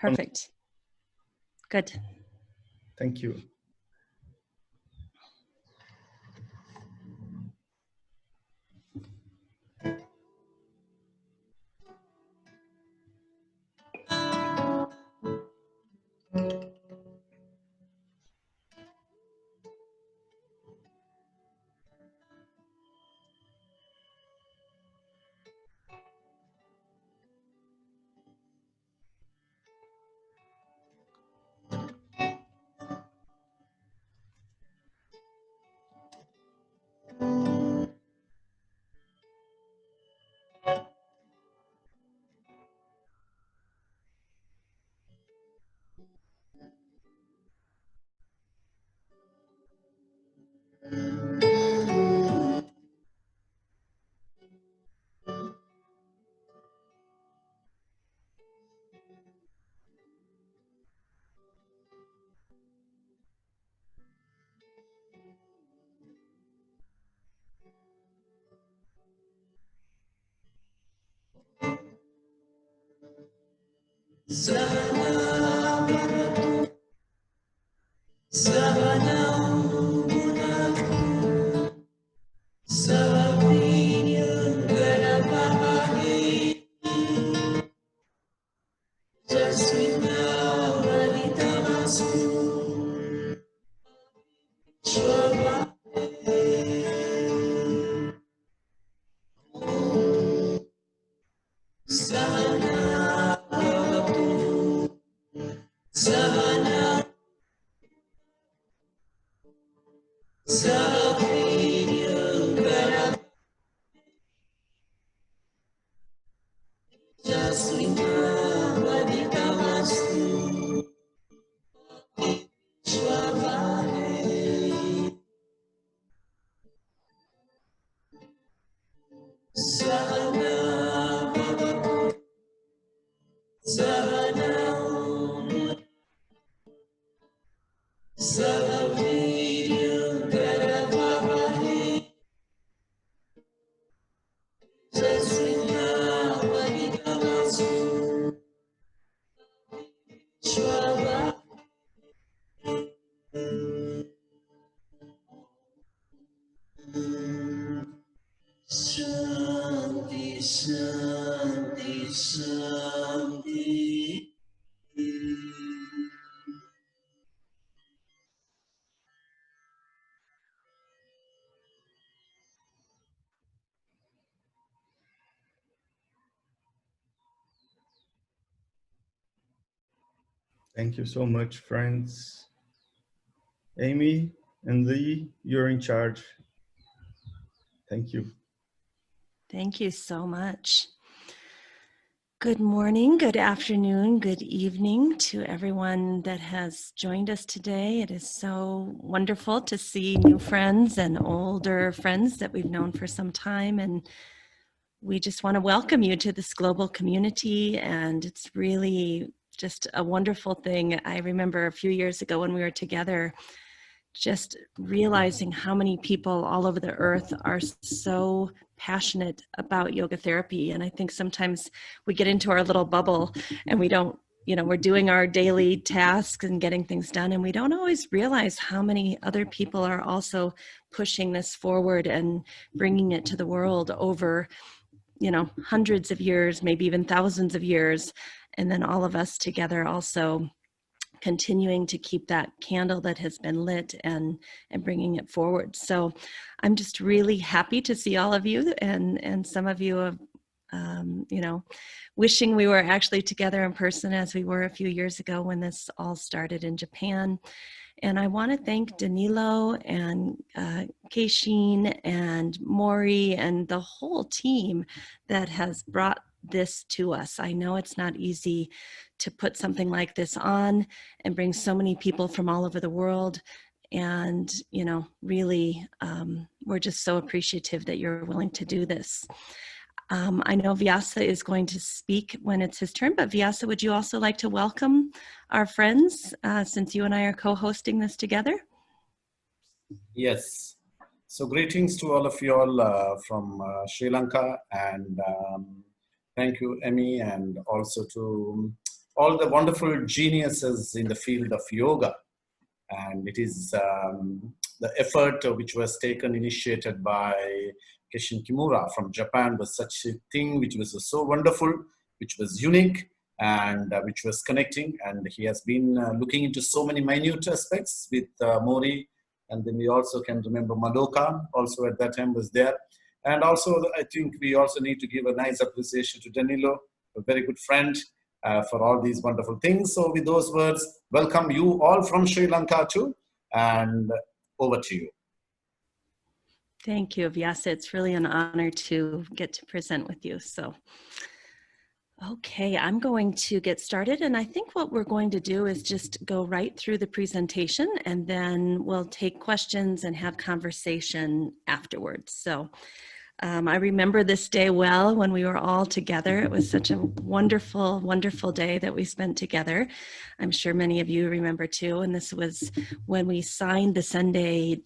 Perfect. Good. Thank you. Shanti, Shanti, Shanti. Thank you so much, friends. Amy and Lee, you're in charge. Thank you. Thank you so much. Good morning, good afternoon, good evening to everyone that has joined us today. It is so wonderful to see new friends and older friends that we've known for some time. And we just want to welcome you to this global community. And it's really just a wonderful thing. I remember a few years ago when we were together, just realizing how many people all over the earth are so passionate about yoga therapy. And I think sometimes we get into our little bubble and we don't, we're doing our daily tasks and getting things done. And we don't always realize how many other people are also pushing this forward and bringing it to the world over, hundreds of years, maybe even thousands of years. And then all of us together also continuing to keep that candle that has been lit and bringing it forward. So I'm just really happy to see all of you, and some of you have, wishing we were actually together in person as we were a few years ago when this all started in Japan. And I want to thank Danilo and Keishin and Maury and the whole team that has brought this to us. I know it's not easy to put something like this on and bring so many people from all over the world. And, really, we're just so appreciative that you're willing to do this. I know Vyasa is going to speak when it's his turn, but Vyasa, would you also like to welcome our friends since you and I are co-hosting this together? Yes. So greetings to all of you all from Sri Lanka, and thank you, Emmy, and also to all the wonderful geniuses in the field of yoga. And it is the effort which was initiated by Keshin Kimura from Japan was such a thing which was so wonderful, which was unique, and which was connecting. And he has been looking into so many minute aspects with Mori. And then we also can remember Madoka also at that time was there. And also, I think we also need to give a nice appreciation to Danilo, a very good friend, for all these wonderful things. So with those words, welcome you all from Sri Lanka too, and over to you. Thank you, Vyasa. It's really an honor to get to present with you. So, okay, I'm going to get started. And I think what we're going to do is just go right through the presentation, and then we'll take questions and have conversation afterwards. So I remember this day well when we were all together. It was such a wonderful, wonderful day that we spent together. I'm sure many of you remember too. And this was when we signed the Sunday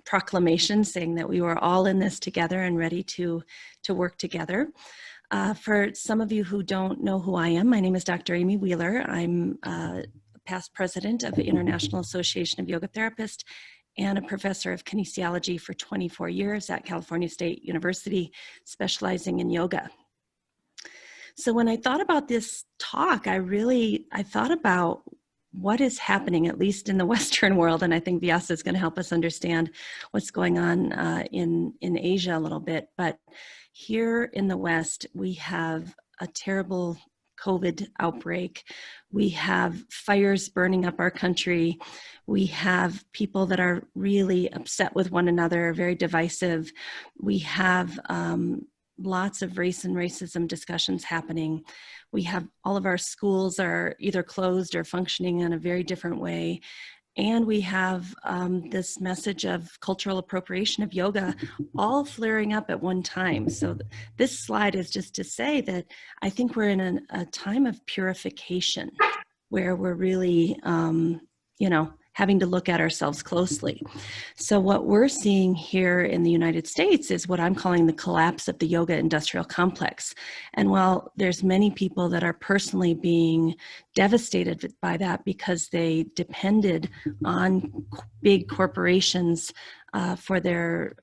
proclamation saying that we were all in this together and ready to work together. For some of you who don't know who I am, my name is Dr. Amy Wheeler. I'm past president of the International Association of Yoga Therapists and a professor of kinesiology for 24 years at California State University, specializing in yoga. So when I thought about this talk, I thought about what is happening, at least in the Western world, and I think Vyasa is going to help us understand what's going on in Asia a little bit. But here in the West, we have a terrible COVID outbreak. We have fires burning up our country. We have people that are really upset with one another, very divisive. We have lots of race and racism discussions happening. We have all of our schools are either closed or functioning in a very different way. And we have this message of cultural appropriation of yoga all flaring up at one time. So this slide is just to say that I think we're in a time of purification where we're really, having to look at ourselves closely. So what we're seeing here in the United States is what I'm calling the collapse of the yoga industrial complex. And while there's many people that are personally being devastated by that because they depended on big corporations for their,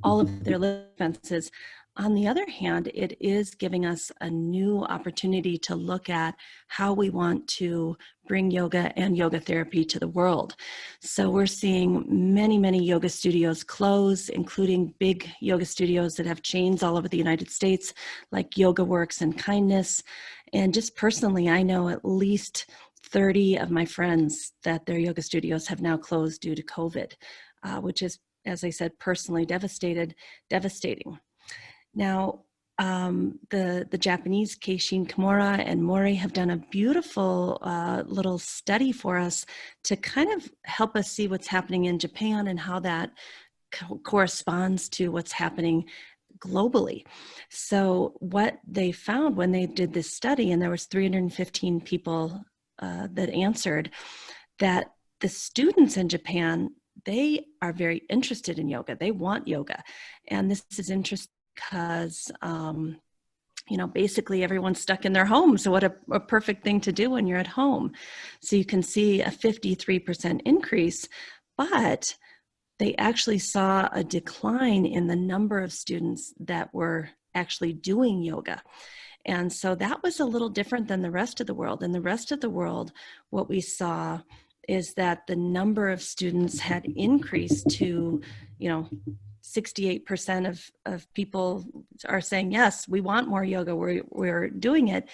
all of their living expenses, on the other hand, it is giving us a new opportunity to look at how we want to bring yoga and yoga therapy to the world. So we're seeing many, many yoga studios close, including big yoga studios that have chains all over the United States, like Yoga Works and Kindness. And just personally, I know at least 30 of my friends that their yoga studios have now closed due to COVID, which is, as I said, personally devastating. Now, the Japanese Keishin Kimura and Mori have done a beautiful little study for us to kind of help us see what's happening in Japan and how that corresponds to what's happening globally. So what they found when they did this study, and there was 315 people that answered, that the students in Japan, they are very interested in yoga. They want yoga. And this is interesting because, basically everyone's stuck in their home. So what a perfect thing to do when you're at home. So you can see a 53% increase, but they actually saw a decline in the number of students that were actually doing yoga. And so that was a little different than the rest of the world. In the rest of the world, what we saw is that the number of students had increased to, 68% of people are saying, yes, we want more yoga, we're doing it.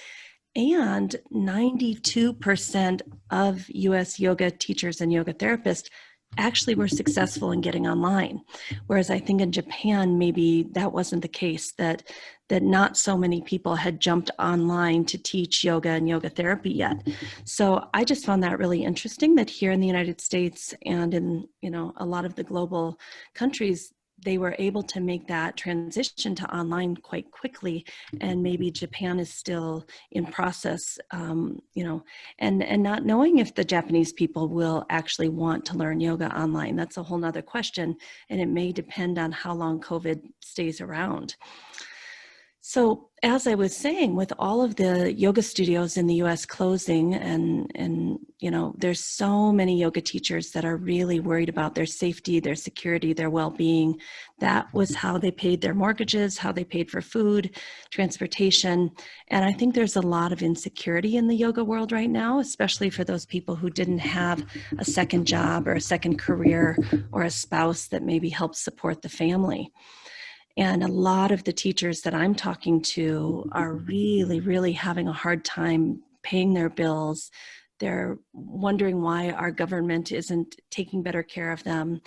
And 92% of US yoga teachers and yoga therapists actually were successful in getting online. Whereas I think in Japan, maybe that wasn't the case, that not so many people had jumped online to teach yoga and yoga therapy yet. So I just found that really interesting that here in the United States and in, a lot of the global countries, they were able to make that transition to online quite quickly, and maybe Japan is still in process, and not knowing if the Japanese people will actually want to learn yoga online. That's a whole nother question, and it may depend on how long COVID stays around. So as I was saying, with all of the yoga studios in the US closing, and you know, there's so many yoga teachers that are really worried about their safety, their security, their well-being. That was how they paid their mortgages, how they paid for food, transportation. And I think there's a lot of insecurity in the yoga world right now, especially for those people who didn't have a second job or a second career or a spouse that maybe helps support the family. And a lot of the teachers that I'm talking to are really, really having a hard time paying their bills. They're wondering why our government isn't taking better care of them.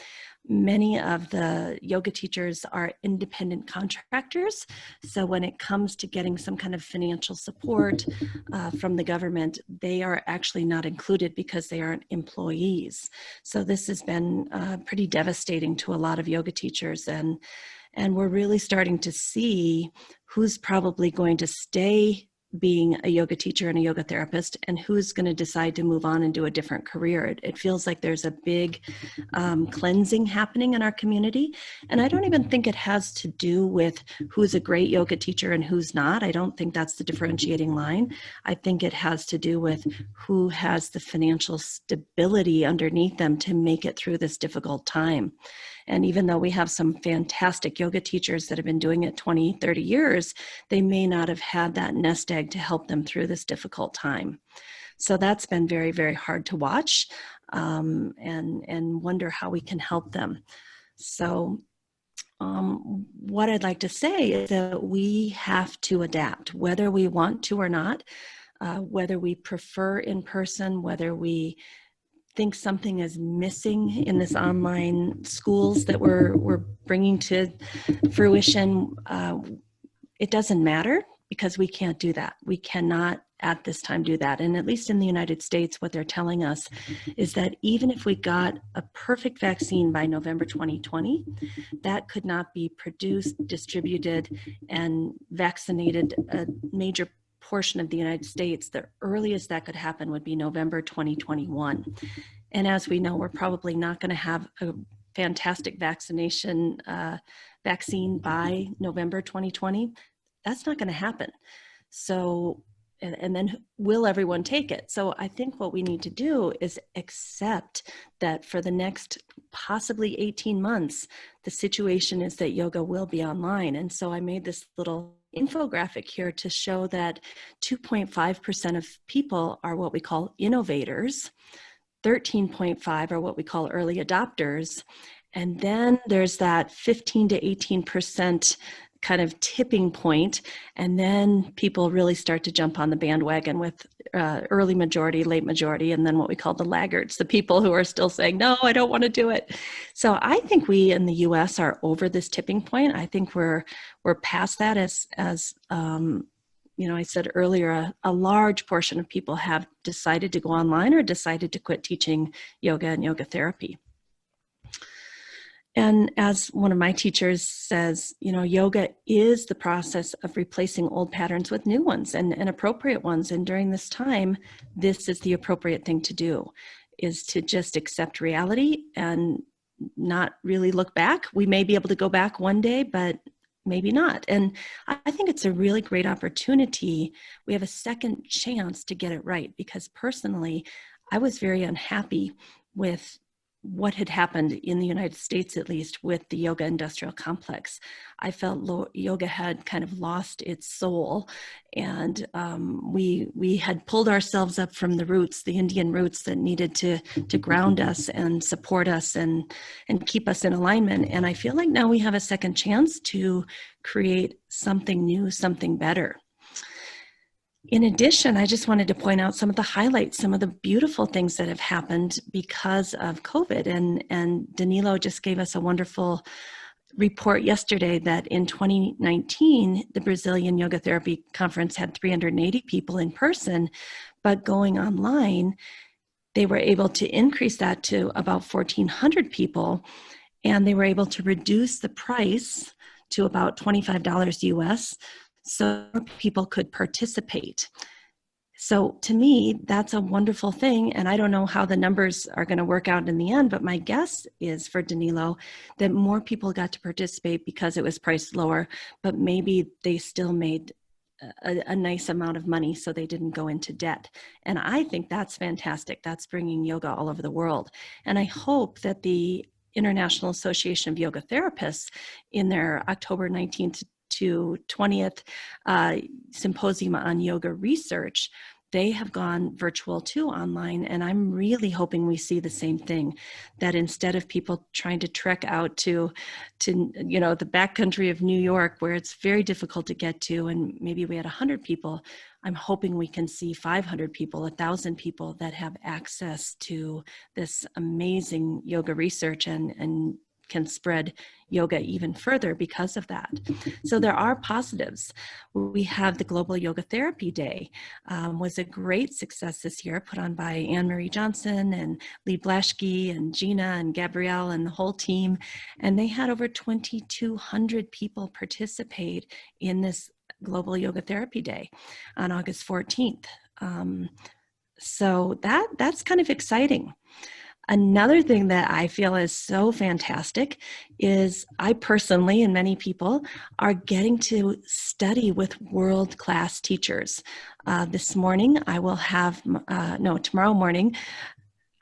Many of the yoga teachers are independent contractors. So when it comes to getting some kind of financial support from the government, they are actually not included because they aren't employees. So this has been pretty devastating to a lot of yoga teachers. And we're really starting to see who's probably going to stay being a yoga teacher and a yoga therapist, and who's going to decide to move on and do a different career. It feels like there's a big cleansing happening in our community. And I don't even think it has to do with who's a great yoga teacher and who's not. I don't think that's the differentiating line. I think it has to do with who has the financial stability underneath them to make it through this difficult time. And even though we have some fantastic yoga teachers that have been doing it 20, 30 years, they may not have had that nest egg to help them through this difficult time. So that's been very, very hard to watch, and wonder how we can help them. So what I'd like to say is that we have to adapt, whether we want to or not, whether we prefer in person, whether we think something is missing in this online schools that we're bringing to fruition. It doesn't matter, because we can't do that. We cannot at this time do that. And at least in the United States, what they're telling us is that even if we got a perfect vaccine by November 2020, that could not be produced, distributed, and vaccinated a major portion of the United States. The earliest that could happen would be November 2021. And as we know, we're probably not going to have a fantastic vaccine by November 2020. That's not going to happen. So, and then will everyone take it? So I think what we need to do is accept that for the next possibly 18 months, the situation is that yoga will be online. And so I made this little infographic here to show that 2.5% of people are what we call innovators, 13.5 are what we call early adopters, and then there's that 15 to 18% kind of tipping point, and then people really start to jump on the bandwagon with early majority, late majority, and then what we call the laggards, the people who are still saying, no, I don't want to do it. So I think we in the US are over this tipping point. I think we're past that. As you know, I said earlier, a large portion of people have decided to go online or decided to quit teaching yoga and yoga therapy. And as one of my teachers says, you know, yoga is the process of replacing old patterns with new ones and appropriate ones. And during this time, this is the appropriate thing to do, is to just accept reality and not really look back. We may be able to go back one day, but maybe not. And I think it's a really great opportunity. We have a second chance to get it right, because personally, I was very unhappy with what had happened in the United States, at least with the yoga industrial complex. I felt yoga had kind of lost its soul, and we had pulled ourselves up from the roots, the Indian roots that needed to ground us and support us and keep us in alignment. And I feel like now we have a second chance to create something new, something better. In addition, I just wanted to point out some of the highlights, some of the beautiful things that have happened because of COVID. And Danilo just gave us a wonderful report yesterday that in 2019, the Brazilian Yoga Therapy Conference had 380 people in person, but going online, they were able to increase that to about 1,400 people, and they were able to reduce the price to about $25 US, so people could participate. So to me, that's a wonderful thing. And I don't know how the numbers are going to work out in the end, but my guess is for Danilo that more people got to participate because it was priced lower, but maybe they still made a nice amount of money so they didn't go into debt. And I think that's fantastic. That's bringing yoga all over the world. And I hope that the International Association of Yoga Therapists, in their October 19th to 20th symposium on yoga research, they have gone virtual too, online, and I'm really hoping we see the same thing, that instead of people trying to trek out to the backcountry of New York, where it's very difficult to get to, and maybe we had 100 people, I'm hoping we can see 500 people, 1,000 people that have access to this amazing yoga research and can spread yoga even further because of that. So there are positives. We have the Global Yoga Therapy Day, was a great success this year, put on by Anne-Marie Johnson and Lee Blaschke and Gina and Gabrielle and the whole team. And they had over 2,200 people participate in this Global Yoga Therapy Day on August 14th. So that's kind of exciting. Another thing that I feel is so fantastic is I personally, and many people, are getting to study with world-class teachers. This morning, I will have, tomorrow morning,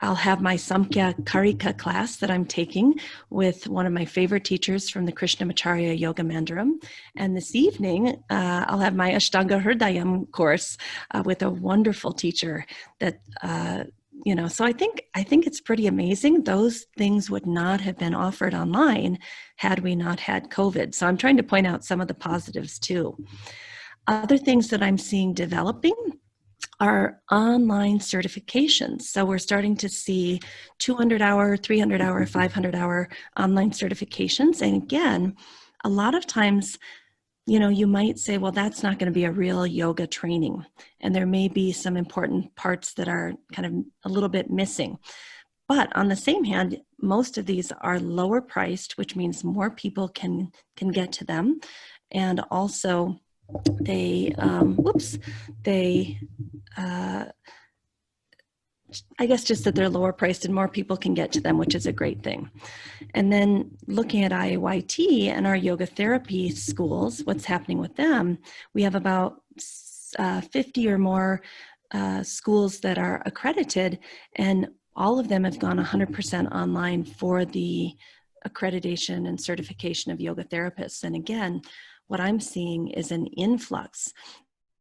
I'll have my Samkhya Karika class that I'm taking with one of my favorite teachers from the Krishnamacharya Yoga Mandiram. And this evening, I'll have my Ashtanga Hridayam course with a wonderful teacher that, so I think it's pretty amazing. Those things would not have been offered online had we not had COVID. So I'm trying to point out some of the positives too. Other things that I'm seeing developing are online certifications. So we're starting to see 200-hour, 300-hour, 500-hour online certifications. And again, a lot of times, you might say, well, that's not going to be a real yoga training. And there may be some important parts that are kind of a little bit missing. But on the same hand, most of these are lower priced, which means more people can get to them. And also I guess just that they're lower priced and more people can get to them, which is a great thing. And then looking at IAYT and our yoga therapy schools, what's happening with them, we have about 50 or more schools that are accredited, and all of them have gone 100% online for the accreditation and certification of yoga therapists. And again, what I'm seeing is an influx.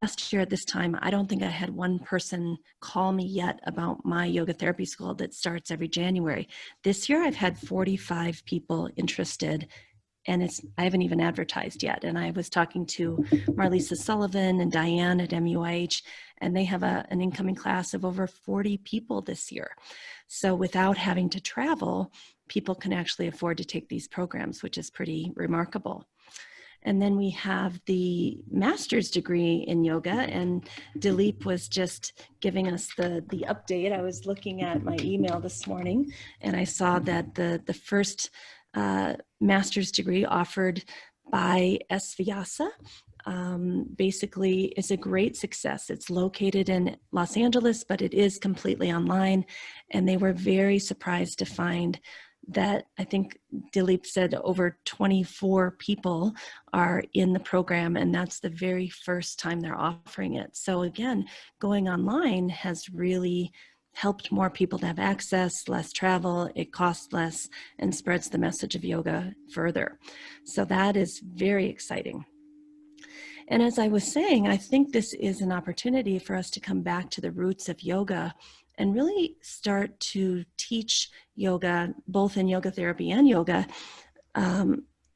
Last year at this time, I don't think I had one person call me yet about my yoga therapy school that starts every January. This year I've had 45 people interested, and I haven't even advertised yet. And I was talking to Marlisa Sullivan and Diane at MUIH, and they have an incoming class of over 40 people this year. So without having to travel, people can actually afford to take these programs, which is pretty remarkable. And then we have the master's degree in yoga, and Dilip was just giving us the update. I was looking at my email this morning, and I saw that the first master's degree offered by SVYASA basically is a great success. It's located in Los Angeles, but it is completely online, and they were very surprised to find that, I think Dilip said, over 24 people are in the program, and that's the very first time they're offering it. So again, going online has really helped more people to have access, less travel, it costs less, and spreads the message of yoga further. So that is very exciting. And as I was saying, I think this is an opportunity for us to come back to the roots of yoga and really start to teach yoga, both in yoga therapy and yoga,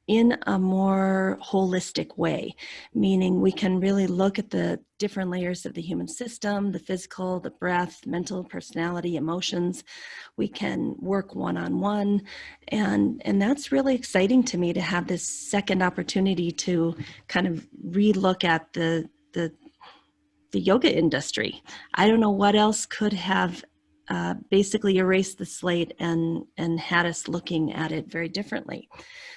in a more holistic way, meaning we can really look at the different layers of the human system, the physical, the breath, mental, personality, emotions. We can work one-on-one, and that's really exciting to me, to have this second opportunity to kind of relook at the yoga industry. I don't know what else could have basically erased the slate and had us looking at it very differently.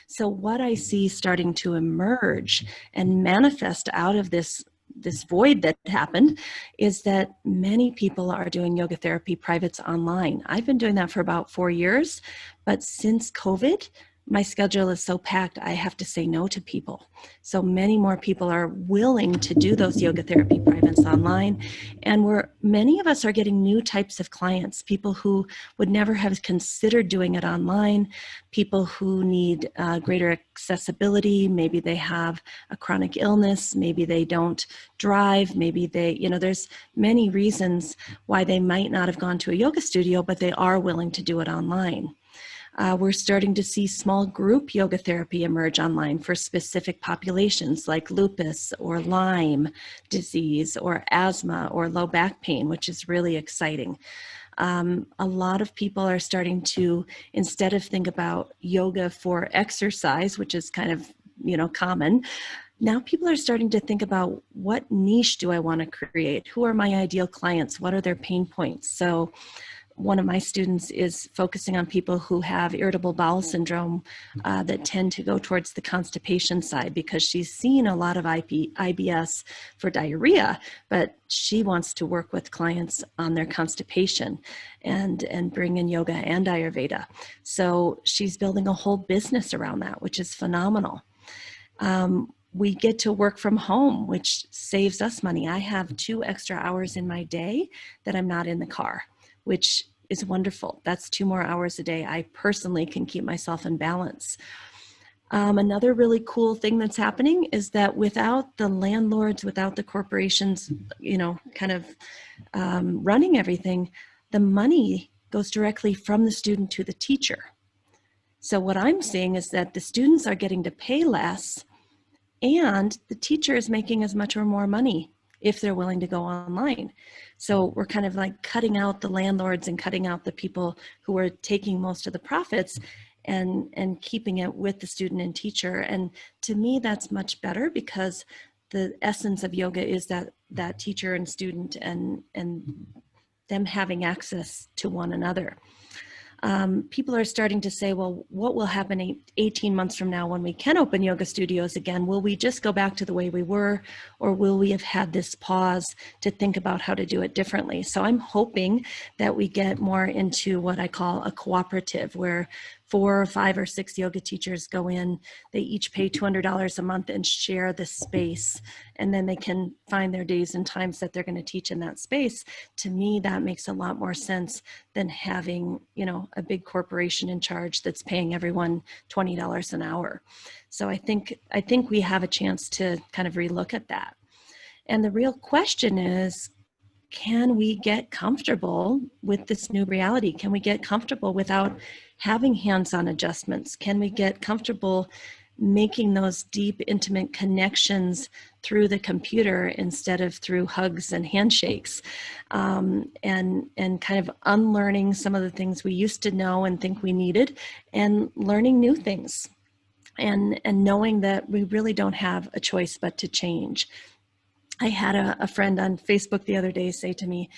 So what I see starting to emerge and manifest out of this this void that happened is that many people are doing yoga therapy privates online. I've been doing that for about 4 years, but since COVID, my schedule is so packed, I have to say no to people. So many more people are willing to do those yoga therapy privates online. And many of us are getting new types of clients, people who would never have considered doing it online, people who need greater accessibility. Maybe they have a chronic illness, maybe they don't drive, maybe there's many reasons why they might not have gone to a yoga studio, but they are willing to do it online. We're starting to see small group yoga therapy emerge online for specific populations like lupus or Lyme disease or asthma or low back pain, which is really exciting. A lot of people are starting to, instead of think about yoga for exercise, which is kind of, common, now people are starting to think about what niche do I want to create? Who are my ideal clients? What are their pain points? So one of my students is focusing on people who have irritable bowel syndrome that tend to go towards the constipation side, because she's seen a lot of IBS for diarrhea, but she wants to work with clients on their constipation and bring in yoga and Ayurveda. So she's building a whole business around that, which is phenomenal. We get to work from home, which saves us money. I have 2 extra hours in my day that I'm not in the car, which is wonderful. That's 2 more hours a day. I personally can keep myself in balance. Another really cool thing that's happening is that without the landlords, without the corporations, running everything, the money goes directly from the student to the teacher. So what I'm seeing is that the students are getting to pay less, and the teacher is making as much or more money if they're willing to go online. So we're kind of like cutting out the landlords and cutting out the people who are taking most of the profits and keeping it with the student and teacher. And to me, that's much better, because the essence of yoga is that teacher and student and them having access to one another. People are starting to say, well, what will happen 18 months from now when we can open yoga studios again? Will we just go back to the way we were, or will we have had this pause to think about how to do it differently? So I'm hoping that we get more into what I call a cooperative, where 4 or 5 or 6 yoga teachers go in, they each pay $200 a month and share the space, and then they can find their days and times that they're going to teach in that space. To me, that makes a lot more sense than having, a big corporation in charge that's paying everyone $20 an hour. So I think we have a chance to kind of relook at that. And the real question is, can we get comfortable with this new reality? Can we get comfortable without having hands-on adjustments? Can we get comfortable making those deep, intimate connections through the computer instead of through hugs and handshakes, and kind of unlearning some of the things we used to know and think we needed, and learning new things, and knowing that we really don't have a choice but to change. I had a friend on Facebook the other day say to me,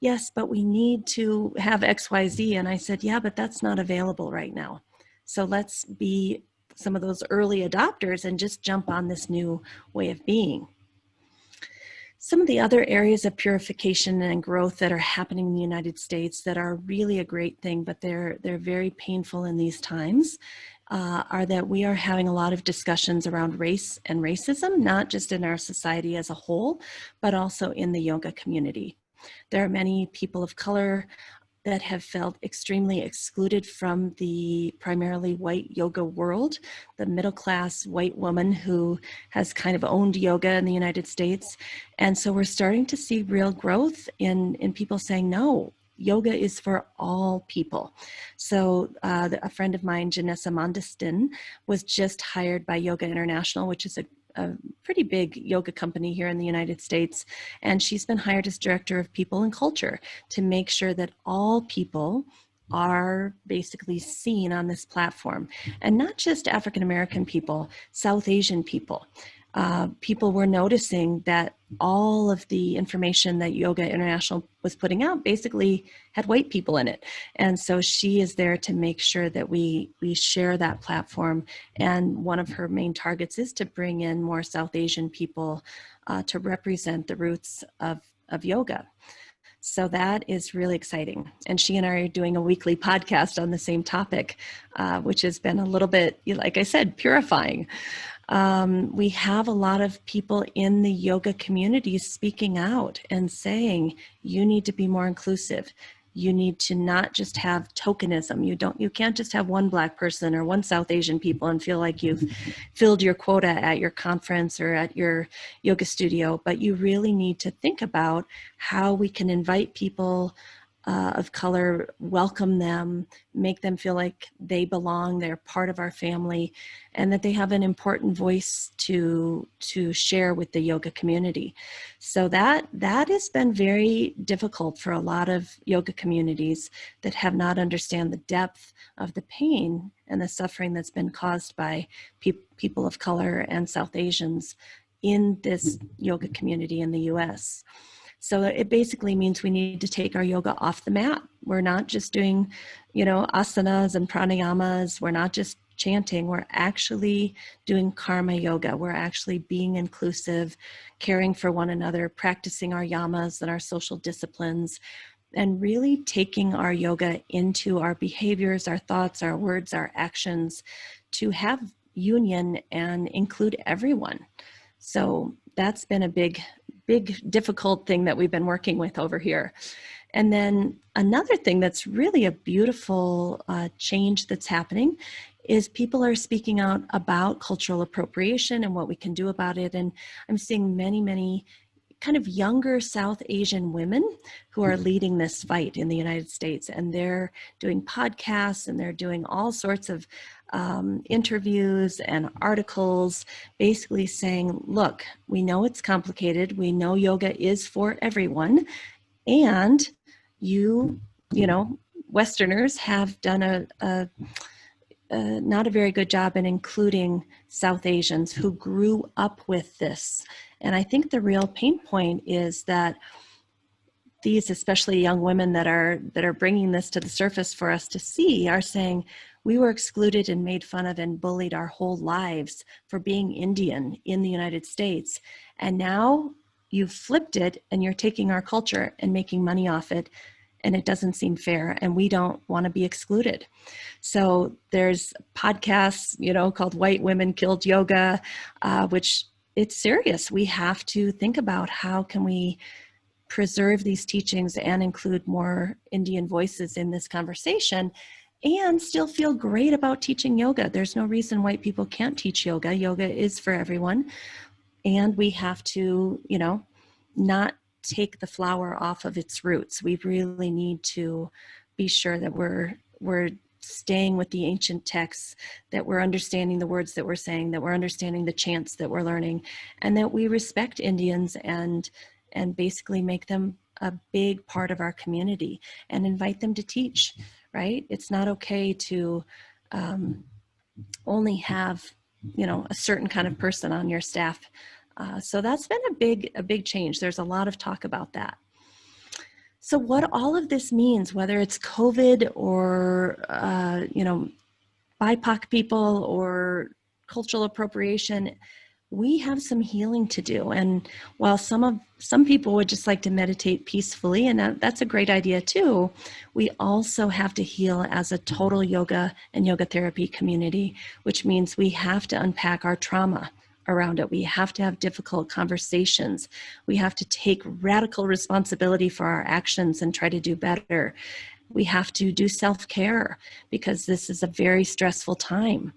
yes, but we need to have XYZ. And I said, yeah, but that's not available right now. So let's be some of those early adopters and just jump on this new way of being. Some of the other areas of purification and growth that are happening in the United States that are really a great thing, but they're very painful in these times, are that we are having a lot of discussions around race and racism, not just in our society as a whole, but also in the yoga community. There are many people of color that have felt extremely excluded from the primarily white yoga world, the middle-class white woman who has kind of owned yoga in the United States. And so we're starting to see real growth in people saying, no, yoga is for all people. So a friend of mine, Janessa Mondestin, was just hired by Yoga International, which is a pretty big yoga company here in the United States. And she's been hired as director of people and culture to make sure that all people are basically seen on this platform, and not just African American people, South Asian people. people were noticing that all of the information that Yoga International was putting out basically had white people in it. And so she is there to make sure that we share that platform. And one of her main targets is to bring in more South Asian people to represent the roots of yoga. So that is really exciting. And she and I are doing a weekly podcast on the same topic, which has been a little bit, like I said, purifying. We have a lot of people in the yoga community speaking out and saying, you need to be more inclusive. You need to not just have tokenism. You can't just have one Black person or one South Asian people and feel like you've filled your quota at your conference or at your yoga studio, but you really need to think about how we can invite people of color, welcome them, make them feel like they belong, they're part of our family, and that they have an important voice to share with the yoga community. So that has been very difficult for a lot of yoga communities that have not understand the depth of the pain and the suffering that's been caused by people of color and South Asians in this yoga community in the US. So it basically means we need to take our yoga off the mat. We're not just doing, asanas and pranayamas. We're not just chanting. We're actually doing karma yoga. We're actually being inclusive, caring for one another, practicing our yamas and our social disciplines, and really taking our yoga into our behaviors, our thoughts, our words, our actions to have union and include everyone. So that's been a big, difficult thing that we've been working with over here. And then another thing that's really a beautiful change that's happening is people are speaking out about cultural appropriation and what we can do about it. And I'm seeing many, many kind of younger South Asian women who are leading this fight in the United States. And they're doing podcasts and they're doing all sorts of interviews and articles, basically saying, look, we know it's complicated. We know yoga is for everyone. And Westerners have done not a very good job in including South Asians who grew up with this. And I think the real pain point is that these, especially young women that are bringing this to the surface for us to see, are saying, we were excluded and made fun of and bullied our whole lives for being Indian in the United States. And now you've flipped it and you're taking our culture and making money off it. And it doesn't seem fair. And we don't want to be excluded. So there's podcasts, called White Women Killed Yoga, which it's serious. We have to think about how can we preserve these teachings and include more Indian voices in this conversation and still feel great about teaching yoga. There's no reason white people can't teach yoga. Yoga is for everyone. And we have to, not take the flower off of its roots. We really need to be sure that we're staying with the ancient texts, that we're understanding the words that we're saying, that we're understanding the chants that we're learning, and that we respect Indians and basically make them a big part of our community and invite them to teach, right? It's not okay to only have, a certain kind of person on your staff. So that's been a big change. There's a lot of talk about that. So what all of this means, whether it's COVID or, BIPOC people or cultural appropriation, we have some healing to do. And while some people would just like to meditate peacefully, and that's a great idea too, we also have to heal as a total yoga and yoga therapy community, which means we have to unpack our trauma around it. We have to have difficult conversations. We have to take radical responsibility for our actions and try to do better. We have to do self-care because this is a very stressful time.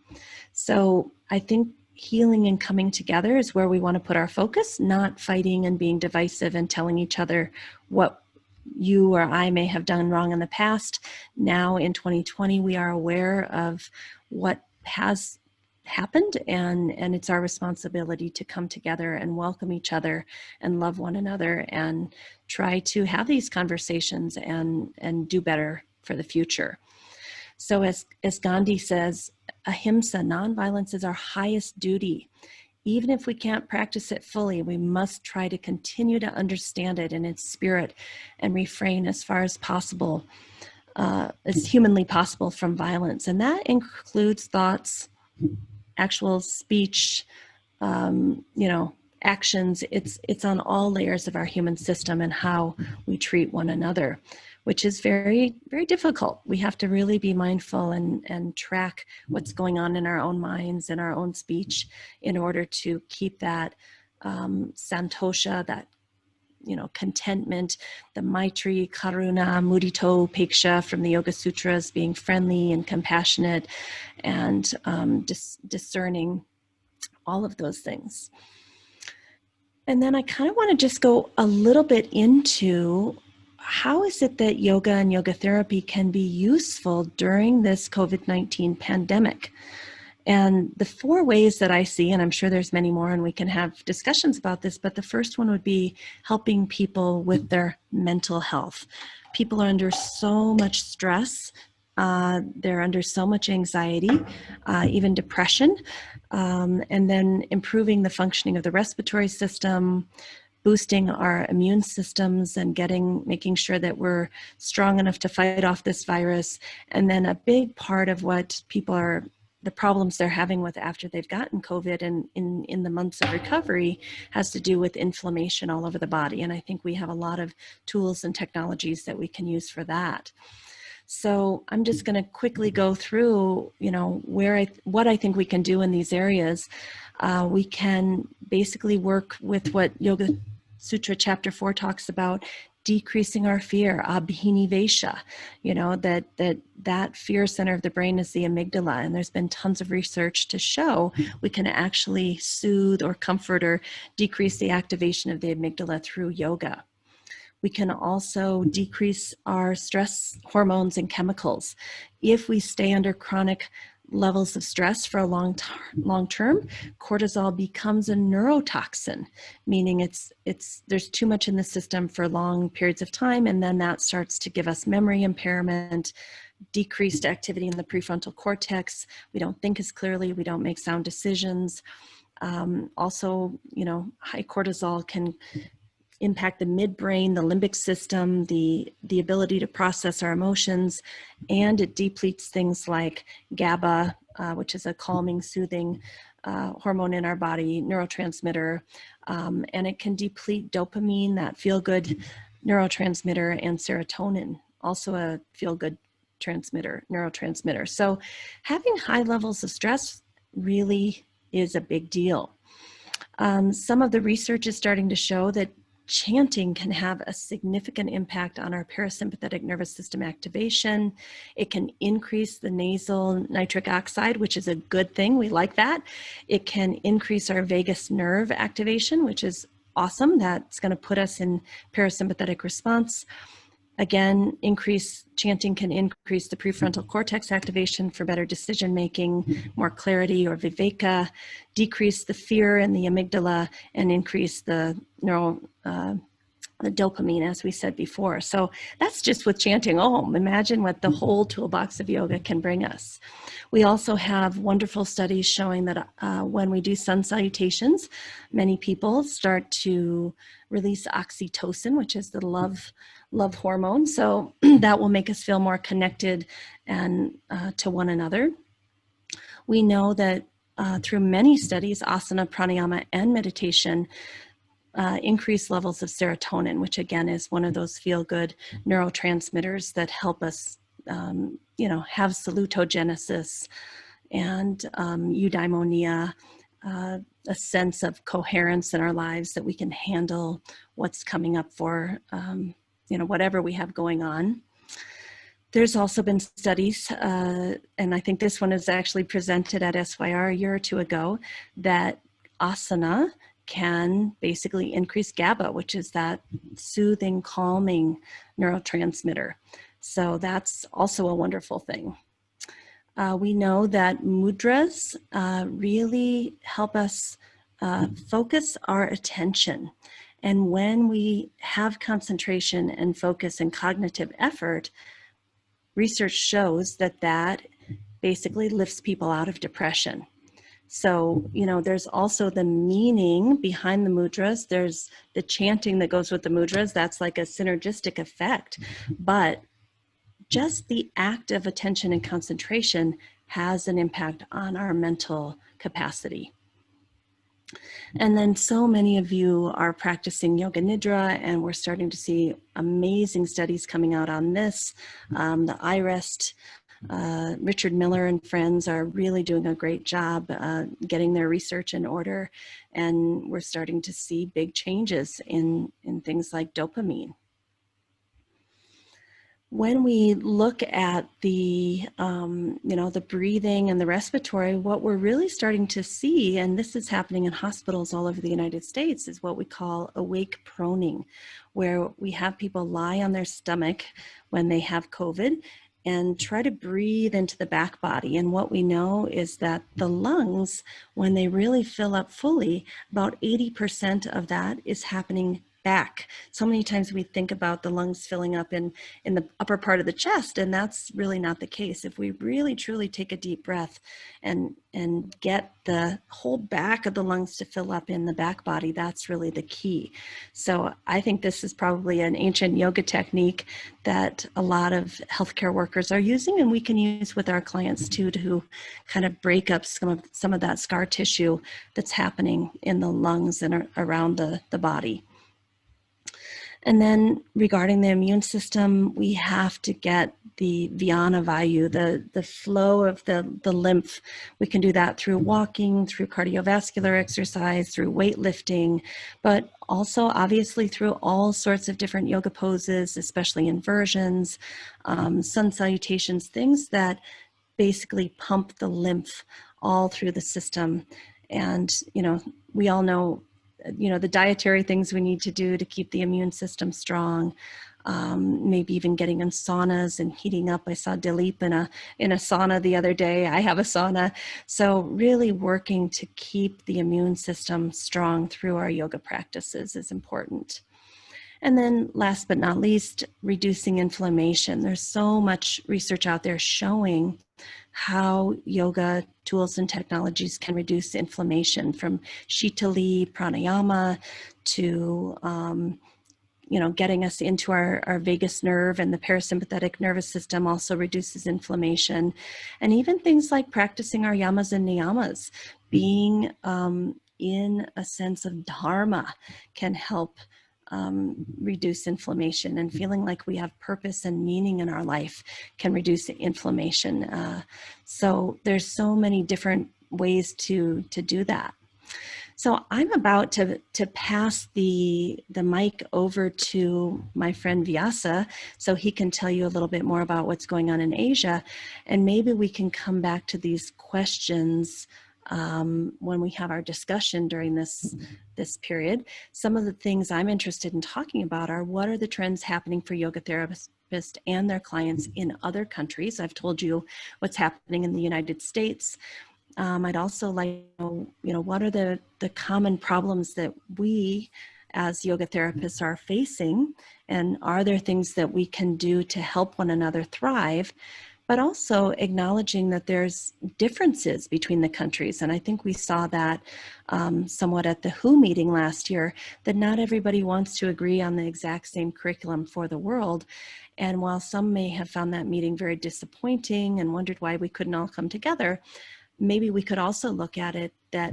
So I think healing and coming together is where we want to put our focus, not fighting and being divisive and telling each other what you or I may have done wrong in the past. Now in 2020, we are aware of what has happened, and it's our responsibility to come together and welcome each other and love one another and try to have these conversations and do better for the future. So as Gandhi says, ahimsa, nonviolence is our highest duty. even if we can't practice it fully, we must try to continue to understand it in its spirit and refrain as far as possible, as humanly possible, from violence. And that includes thoughts, actual speech, actions. It's on all layers of our human system and how we treat one another, which is very, very difficult. We have to really be mindful and track what's going on in our own minds and our own speech in order to keep that santosha, that contentment, the maitri, karuna, mudito, upeksha from the Yoga Sutras, being friendly and compassionate and discerning, all of those things. And then I kind of want to just go a little bit into how is it that yoga and yoga therapy can be useful during this COVID-19 pandemic? And the 4 ways that I see, and I'm sure there's many more and we can have discussions about this, but the first one would be helping people with their mental health. People are under so much stress. They're under so much anxiety, even depression, and then improving the functioning of the respiratory system, boosting our immune systems and making sure that we're strong enough to fight off this virus. And then a big part of what the problems they're having with after they've gotten COVID and in the months of recovery has to do with inflammation all over the body. And I think we have a lot of tools and technologies that we can use for that. So I'm just going to quickly go through, what I think we can do in these areas. We can basically work with what Yoga Sutra Chapter 4 talks about, decreasing our fear, abhinivesha, that fear center of the brain is the amygdala. And there's been tons of research to show we can actually soothe or comfort or decrease the activation of the amygdala through yoga. We can also decrease our stress hormones and chemicals. If we stay under chronic levels of stress for a long term, cortisol becomes a neurotoxin, meaning there's too much in the system for long periods of time, and then that starts to give us memory impairment, decreased activity in the prefrontal cortex. We don't think as clearly, we don't make sound decisions. Also, high cortisol can impact the midbrain, the limbic system, the ability to process our emotions, and it depletes things like GABA, which is a calming, soothing hormone in our body, neurotransmitter, and it can deplete dopamine, that feel-good neurotransmitter, and serotonin, also a feel-good neurotransmitter. So having high levels of stress really is a big deal. Some of the research is starting to show that chanting can have a significant impact on our parasympathetic nervous system activation. It can increase the nasal nitric oxide, which is a good thing. We like that. It can increase our vagus nerve activation, which is awesome. That's going to put us in parasympathetic response. Again, chanting can increase the prefrontal cortex activation for better decision making, more clarity or viveka, decrease the fear in the amygdala, and increase the dopamine, as we said before. So that's just with chanting Om. Imagine what the whole toolbox of yoga can bring us. We also have wonderful studies showing that when we do sun salutations, many people start to release oxytocin, which is the love hormone. So that will make us feel more connected and to one another. We know that through many studies, asana, pranayama, and meditation increase levels of serotonin, which again is one of those feel-good neurotransmitters that help us, have salutogenesis and eudaimonia, a sense of coherence in our lives that we can handle what's coming up for, whatever we have going on. There's also been studies, and I think this one is actually presented at SYR a year or two ago, that asana can basically increase GABA, which is that soothing, calming neurotransmitter. So that's also a wonderful thing. We know that mudras really help us focus our attention. And when we have concentration and focus and cognitive effort, research shows that basically lifts people out of depression. So, there's also the meaning behind the mudras. There's the chanting that goes with the mudras. That's like a synergistic effect. But just the act of attention and concentration has an impact on our mental capacity. And then so many of you are practicing yoga nidra, and we're starting to see amazing studies coming out on this. The iRest, Richard Miller and friends are really doing a great job getting their research in order, and we're starting to see big changes in things like dopamine. When we look at the, the breathing and the respiratory, what we're really starting to see, and this is happening in hospitals all over the United States, is what we call awake proning, where we have people lie on their stomach when they have COVID and try to breathe into the back body. And what we know is that the lungs, when they really fill up fully, about 80% of that is happening back. So many times we think about the lungs filling up in the upper part of the chest, and that's really not the case. If we really truly take a deep breath and get the whole back of the lungs to fill up in the back body, that's really the key. So I think this is probably an ancient yoga technique that a lot of healthcare workers are using, and we can use with our clients too, to kind of break up some of that scar tissue that's happening in the lungs and around the body. And then regarding the immune system, we have to get the Vyana Vayu, the flow of the lymph. We can do that through walking, through cardiovascular exercise, through weightlifting, but also obviously through all sorts of different yoga poses, especially inversions, sun salutations, things that basically pump the lymph all through the system. And, we all know the dietary things we need to do to keep the immune system strong. Maybe even getting in saunas and heating up. I saw Dilip in a sauna the other day. I have a sauna. So really working to keep the immune system strong through our yoga practices is important. And then last but not least, reducing inflammation. There's so much research out there showing how yoga tools and technologies can reduce inflammation, from Shitali, pranayama, to getting us into our vagus nerve, and the parasympathetic nervous system also reduces inflammation. And even things like practicing our yamas and niyamas, being in a sense of dharma, can help reduce inflammation, and feeling like we have purpose and meaning in our life can reduce inflammation. So there's so many different ways to do that. So I'm about to pass the mic over to my friend Vyasa, so he can tell you a little bit more about what's going on in Asia, and maybe we can come back to these questions when we have our discussion during this period. Some of the things I'm interested in talking about are, what are the trends happening for yoga therapists and their clients in other countries? I've told you what's happening in the United States. I'd also like to know, what are the common problems that we as yoga therapists are facing, and are there things that we can do to help one another thrive? But also acknowledging that there's differences between the countries. And I think we saw that somewhat at the WHO meeting last year, that not everybody wants to agree on the exact same curriculum for the world. And while some may have found that meeting very disappointing and wondered why we couldn't all come together, maybe we could also look at it that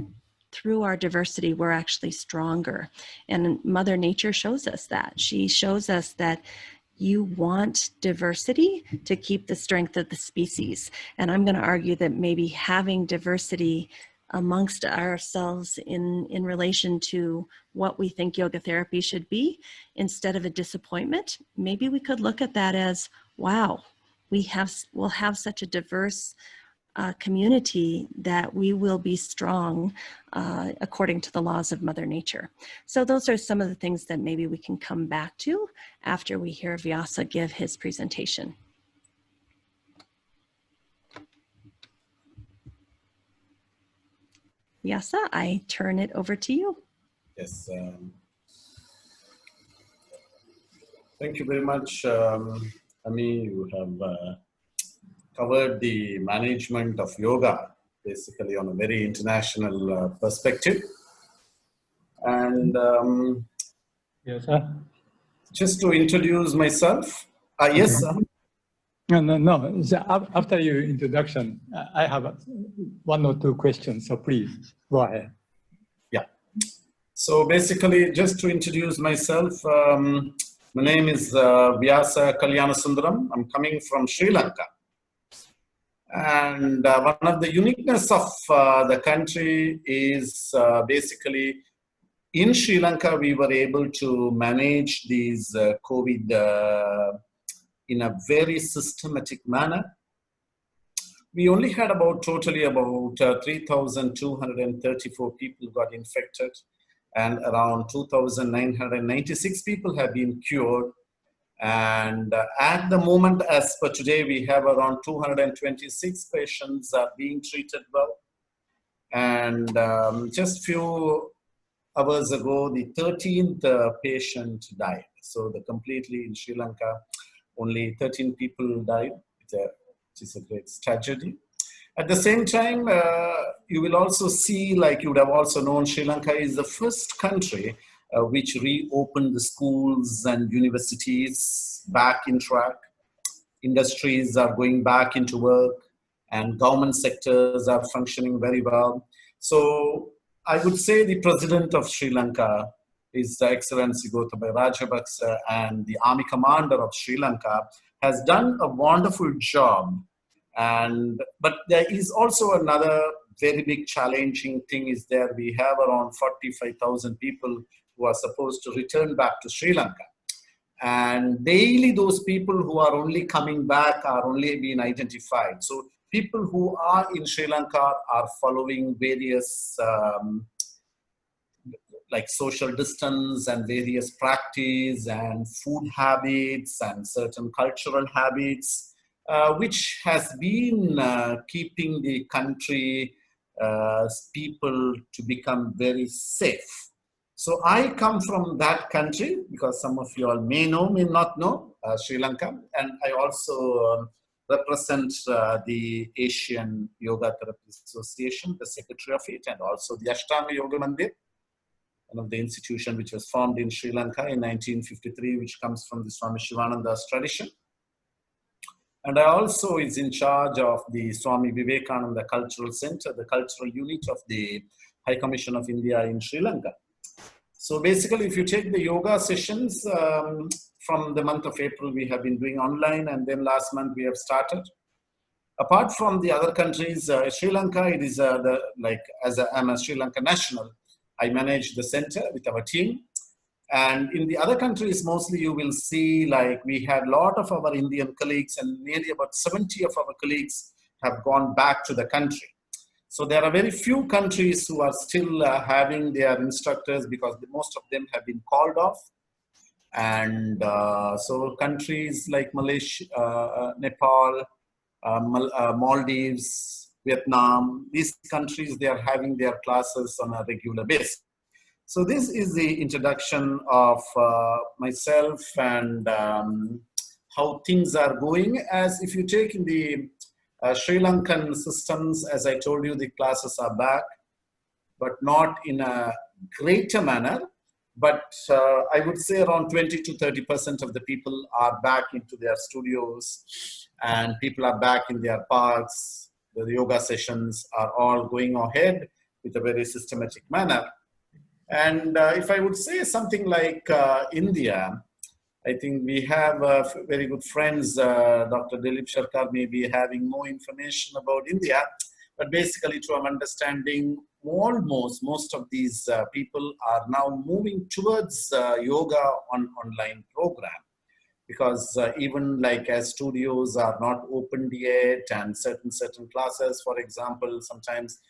through our diversity, we're actually stronger. And Mother Nature shows us that. She shows us that you want diversity to keep the strength of the species. And I'm going to argue that maybe having diversity amongst ourselves in relation to what we think yoga therapy should be, instead of a disappointment, maybe we could look at that as, wow, we'll have such a diverse community that we will be strong according to the laws of Mother Nature. So those are some of the things that maybe we can come back to after we hear Vyasa give his presentation. Vyasa, I turn it over to you. Yes. Thank you very much, Ami. You have covered the management of yoga basically on a very international perspective. And Yes, just to introduce myself, yes, sir. no. After your introduction, I have one or two questions, so please go ahead. Yeah. So basically, just to introduce myself, my name is Vyasa Kalyanasundaram. I'm coming from Sri Lanka. And one of the uniqueness of the country is basically in Sri Lanka, we were able to manage these COVID in a very systematic manner. We only had totally about 3,234 people got infected, and around 2,996 people have been cured. And at the moment, as per today, we have around 226 patients being treated well. And just few hours ago, the 13th patient died. So completely in Sri Lanka, only 13 people died, which is a great tragedy. At the same time, you will also see, like you would have also known, Sri Lanka is the first country which reopened the schools and universities back in track. Industries are going back into work, and government sectors are functioning very well. So I would say the president of Sri Lanka is the Excellency Gotabaya Rajapaksa, and the army commander of Sri Lanka has done a wonderful job. But there is also another very big challenging thing is there. We have around 45,000 people who are supposed to return back to Sri Lanka. And daily those people who are only coming back are only being identified. So people who are in Sri Lanka are following various like social distance and various practice and food habits and certain cultural habits, which has been keeping the country people to become very safe. So I come from that country, because some of you all may know, may not know, Sri Lanka. And I also represent the Asian Yoga Therapy Association, the secretary of it, and also the Ashtanga Yoga Mandir, one of the institution which was formed in Sri Lanka in 1953, which comes from the Swami Shivananda's tradition. And I also is in charge of the Swami Vivekananda Cultural Center, the cultural unit of the High Commission of India in Sri Lanka. So basically, if you take the yoga sessions from the month of April, we have been doing online, and then last month we have started. Apart from the other countries, Sri Lanka, it is I'm a Sri Lanka national, I manage the center with our team. And in the other countries, mostly you will see, like we had a lot of our Indian colleagues, and nearly about 70 of our colleagues have gone back to the country. So there are very few countries who are still having their instructors, because most of them have been called off. And so countries like Malaysia, Nepal, Maldives, Vietnam, these countries, they are having their classes on a regular basis. So this is the introduction of myself and how things are going. As if you take in the Sri Lankan systems, as I told you, the classes are back, but not in a greater manner. But I would say around 20 to 30% of the people are back into their studios, and people are back in their parks. The yoga sessions are all going ahead with a very systematic manner. And if I would say something like India, I think we have very good friends. Dr. Dilip Sharkar may be having more information about India, but basically to our understanding, most of these people are now moving towards yoga on online program, because even like as studios are not opened yet, and certain classes, for example, sometimes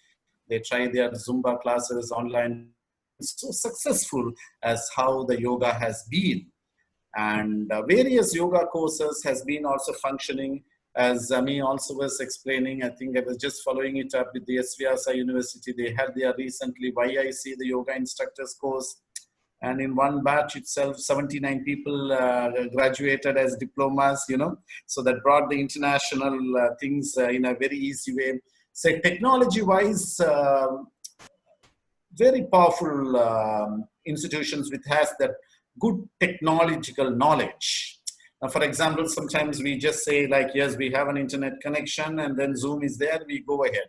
they try their Zumba classes online. So successful as how the yoga has been. And various yoga courses has been also functioning, as Zami also was explaining. I think I was just following it up with the SVSI University. They had their recently YIC, the yoga instructors course. And in one batch itself, 79 people graduated as diplomas, you know. So that brought the international things in a very easy way. say technology-wise, very powerful institutions which has that good technological knowledge. Now, for example, sometimes we just say like, yes, we have an internet connection and then Zoom is there, we go ahead.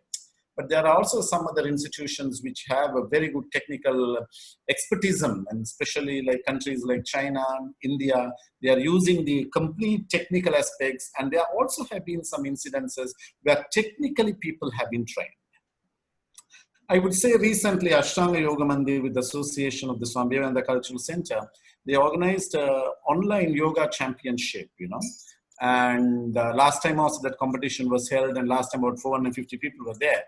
But there are also some other institutions which have a very good technical expertise, and especially like countries like China, India, they are using the complete technical aspects, and there also have been some incidences where technically people have been trained. I would say recently Ashtanga Yoga Mandir with the Association of the Swami Vivekananda Cultural Center, they organized an online yoga championship, and last time also that competition was held, and last time about 450 people were there.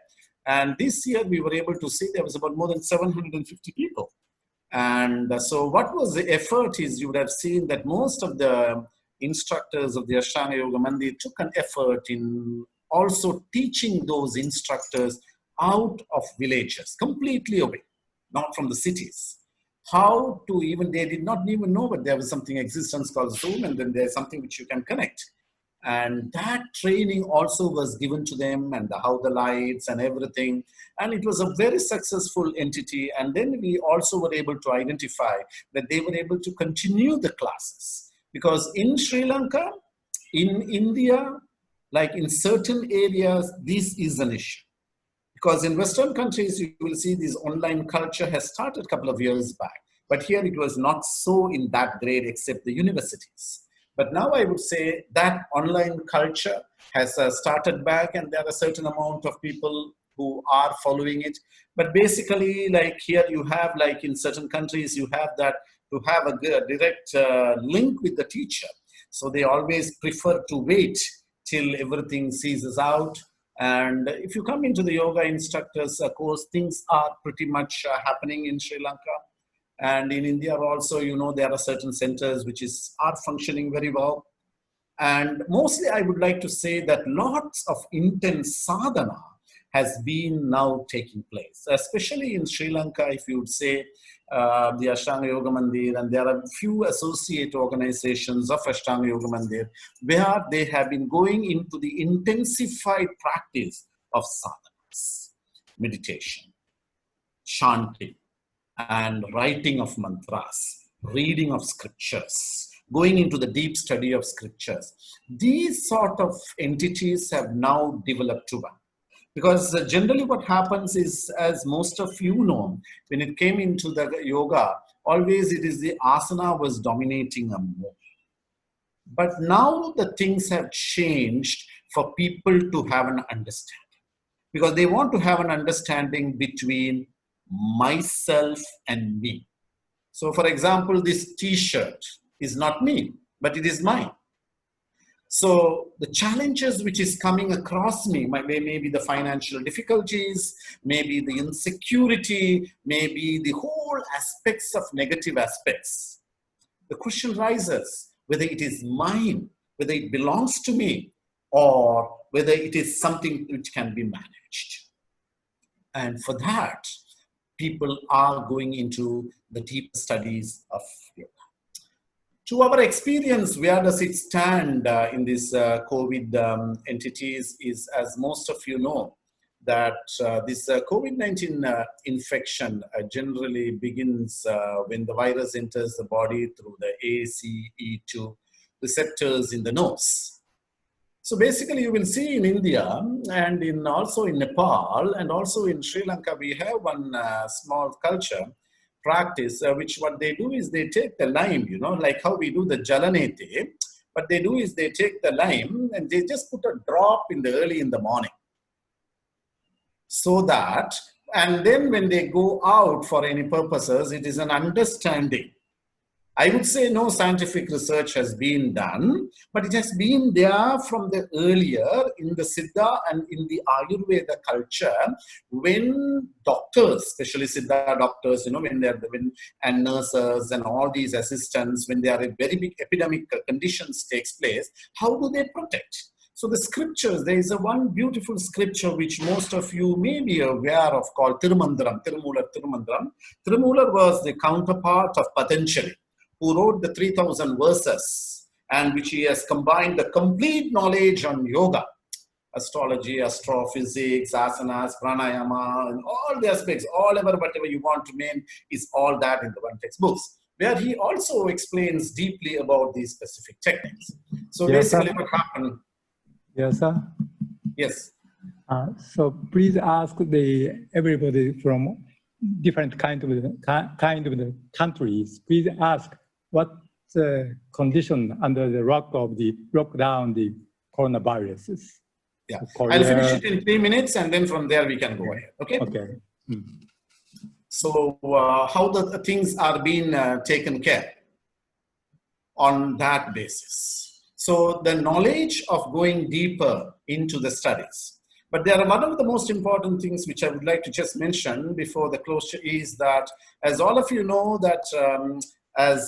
And this year we were able to see there was about more than 750 people. And so what was the effort is, you would have seen that most of the instructors of the Ashtanga Yoga Mandir took an effort in also teaching those instructors out of villages, completely away, not from the cities. How to even, they did not even know, but there was something existence called Zoom, and then there's something which you can connect. And that training also was given to them, and how the lights and everything. And it was a very successful entity. And then we also were able to identify that they were able to continue the classes. Because in Sri Lanka, in India, like in certain areas, this is an issue. Because in Western countries, you will see this online culture has started a couple of years back. But here it was not so in that grade except the universities. But now I would say that online culture has started back, and there are a certain amount of people who are following it. But basically, like here you have, like in certain countries, you have that to have a direct link with the teacher. So they always prefer to wait till everything ceases out. And if you come into the yoga instructors course, things are pretty much happening in Sri Lanka. And in India also, there are certain centers which are functioning very well. And mostly I would like to say that lots of intense sadhana has been now taking place, especially in Sri Lanka, if you would say the Ashtanga Yoga Mandir, and there are a few associate organizations of Ashtanga Yoga Mandir where they have been going into the intensified practice of sadhanas, meditation, chanting, and writing of mantras, reading of scriptures, going into the deep study of scriptures. These sort of entities have now developed to one. Because generally what happens is, as most of you know, when it came into the yoga, always it is the asana was dominating more. But now the things have changed for people to have an understanding. Because they want to have an understanding between myself and me. So for example, this t-shirt is not me, but it is mine. So the challenges which is coming across me, maybe the financial difficulties, maybe the insecurity, maybe the whole aspects of negative aspects. The question rises whether it is mine, whether it belongs to me, or whether it is something which can be managed. And for that, people are going into the deep studies of yoga. To our experience, where does it stand in this COVID entities is, as most of you know, that this COVID-19 infection generally begins when the virus enters the body through the ACE2 receptors in the nose. So basically you will see in India and also in Nepal and also in Sri Lanka, we have one small culture practice, which what they do is they take the lime, like how we do the jalanete. What they do is they take the lime and they just put a drop early in the morning. So that, and then when they go out for any purposes, it is an understanding. I would say no scientific research has been done, but it has been there from the earlier in the Siddha and in the Ayurveda culture, when doctors, especially Siddha doctors, and nurses and all these assistants, when there are very big epidemic conditions takes place, how do they protect? So the scriptures, there is one beautiful scripture which most of you may be aware of called Tirumandram, Tirumandram. Tirumoolar was the counterpart of Patanjali, who wrote the 3,000 verses and which he has combined the complete knowledge on yoga. astrology, astrophysics, asanas, pranayama, and all the aspects, all ever, whatever you want to name, is all that in the one textbooks, where he also explains deeply about these specific techniques. So Yes, basically sir. what happened, Yes, sir. yes. So please ask everybody from different kind of the countries. Please ask what the condition under the lockdown the coronaviruses. Yeah, Korea. I'll finish it in 3 minutes, and then from there we can go ahead. Okay. Okay. So how the things are being taken care on that basis. So the knowledge of going deeper into the studies. But there are one of the most important things which I would like to just mention before the closure is that, as all of you know, that as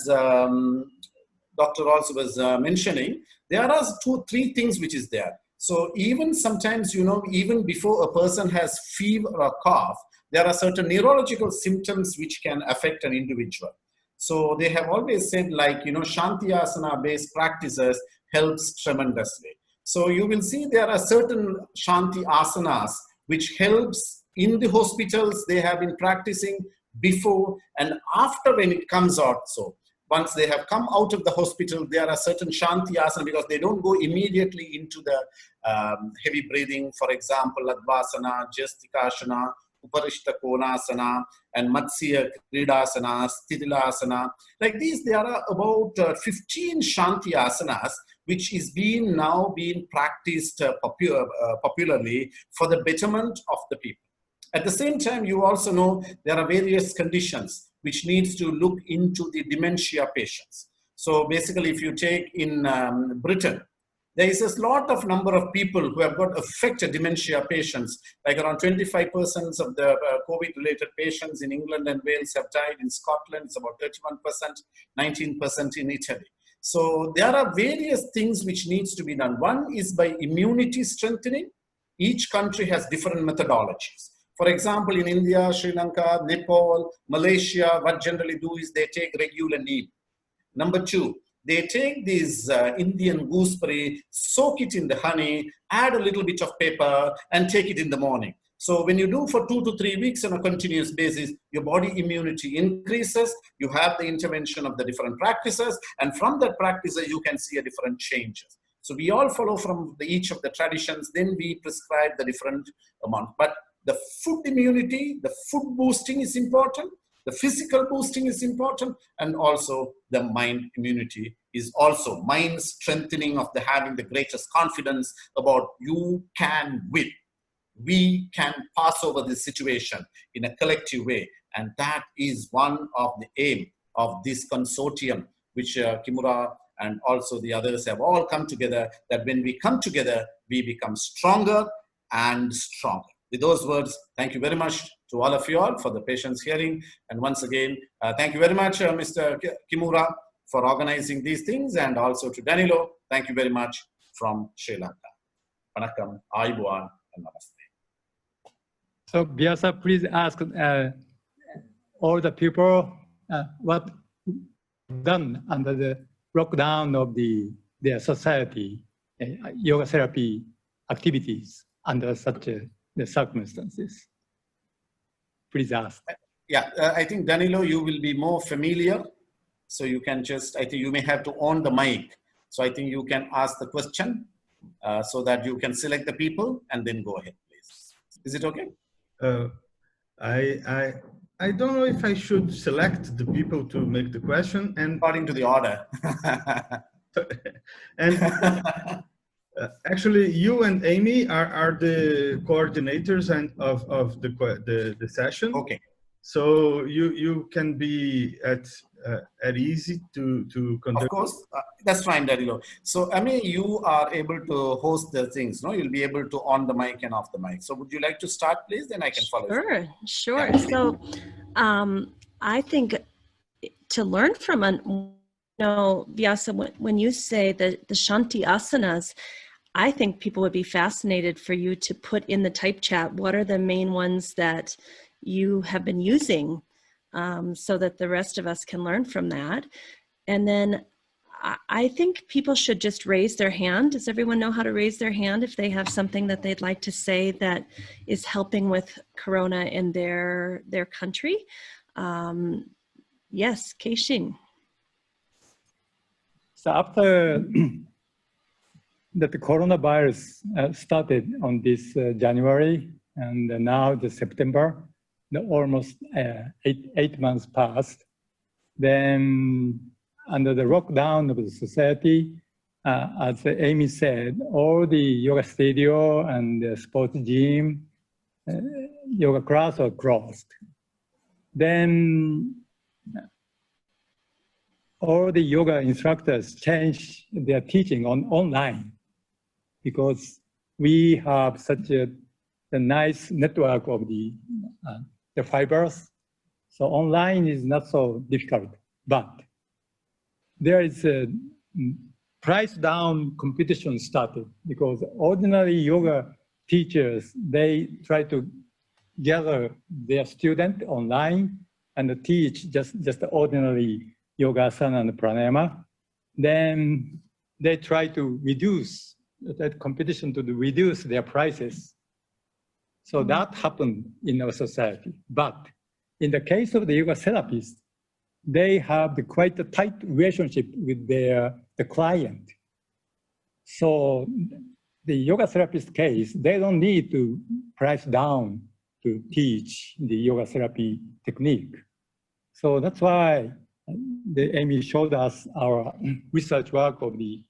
Dr. also was mentioning, there are 2-3 things which is there. So even sometimes, you know, even before a person has fever or cough, there are certain neurological symptoms which can affect an individual. So they have always said, like, you know, Shanti Asana based practices helps tremendously. So you will see there are certain Shanti Asanas which helps in the hospitals. They have been practicing before and after when it comes out. So once they have come out of the hospital, there are certain Shanti Asana because they don't go immediately into the heavy breathing. For example, Advasana, Jastikashana, Uparishta Konasana, and Matsya Kridasana, Stitilasana. Like these, there are about 15 Shanti Asanas which is now being practiced popularly for the betterment of the people. At the same time, you also know there are various conditions which needs to look into the dementia patients. So basically, if you take in Britain, there is a lot of number of people who have got affected dementia patients, like around 25% of the COVID-related patients in England and Wales have died. In Scotland, it's about 31%, 19% in Italy. So there are various things which needs to be done. One is by immunity strengthening. Each country has different methodologies. For example, in India, Sri Lanka, Nepal, Malaysia, what generally do is they take regular neem. Number 2, they take this Indian gooseberry, soak it in the honey, add a little bit of pepper, and take it in the morning. So when you do for 2 to 3 weeks on a continuous basis, your body immunity increases, you have the intervention of the different practices, and from that practice, you can see a different changes. So we all follow from each of the traditions, then we prescribe the different amount. But the food immunity, the food boosting is important, the physical boosting is important, and also the mind immunity is also mind strengthening of the having the greatest confidence about you can win. We can pass over this situation in a collective way. And that is one of the aim of this consortium, which Kimura and also the others have all come together, that when we come together, we become stronger and stronger. With those words, thank you very much to all of you all for the patience hearing. And once again, thank you very much, Mr. Kimura, for organizing these things. And also to Danilo, thank you very much from Sri Lanka. Vanakkam, Ayubowan, and Namaste. So Vyasa, please ask all the people what done under the lockdown of their society, yoga therapy activities under such the circumstances. Please ask. Yeah, I think Danilo, you will be more familiar. So you can just, I think you may have to on the mic. So I think you can ask the question so that you can select the people and then go ahead, please. Is it okay? I don't know if I should select the people to make the question, and According to the order. and actually, you and Amy are the coordinators and of the session. Okay. So you can be at easy to conduct. Of course, that's fine, Danilo. So, I mean, you are able to host the things, no? You'll be able to on the mic and off the mic. So, would you like to start, please? Then I can follow. Sure. Yeah. So, I think to learn from Vyasa, when you say the Shanti Asanas, I think people would be fascinated for you to put in the type chat what are the main ones that you have been using, so that the rest of us can learn from that. And then I think people should just raise their hand. Does everyone know how to raise their hand if they have something that they'd like to say that is helping with Corona in their country? Yes, Keishin. So after that the coronavirus started on this January, and now the September, almost 8 months passed. Then under the lockdown of the society, as Amy said, all the yoga studio and the sports gym, yoga class are closed. Then all the yoga instructors changed their teaching online because we have such a nice network of the fibers. So online is not so difficult, but there is a price down competition started because ordinary yoga teachers, they try to gather their student online and teach just the ordinary yoga asana and pranayama. Then they try to reduce that competition to reduce their prices. So that happened in our society. But in the case of the yoga therapists, they have quite a tight relationship with the client. So the yoga therapist case, they don't need to price down to teach the yoga therapy technique. So that's why Amy showed us our research work of the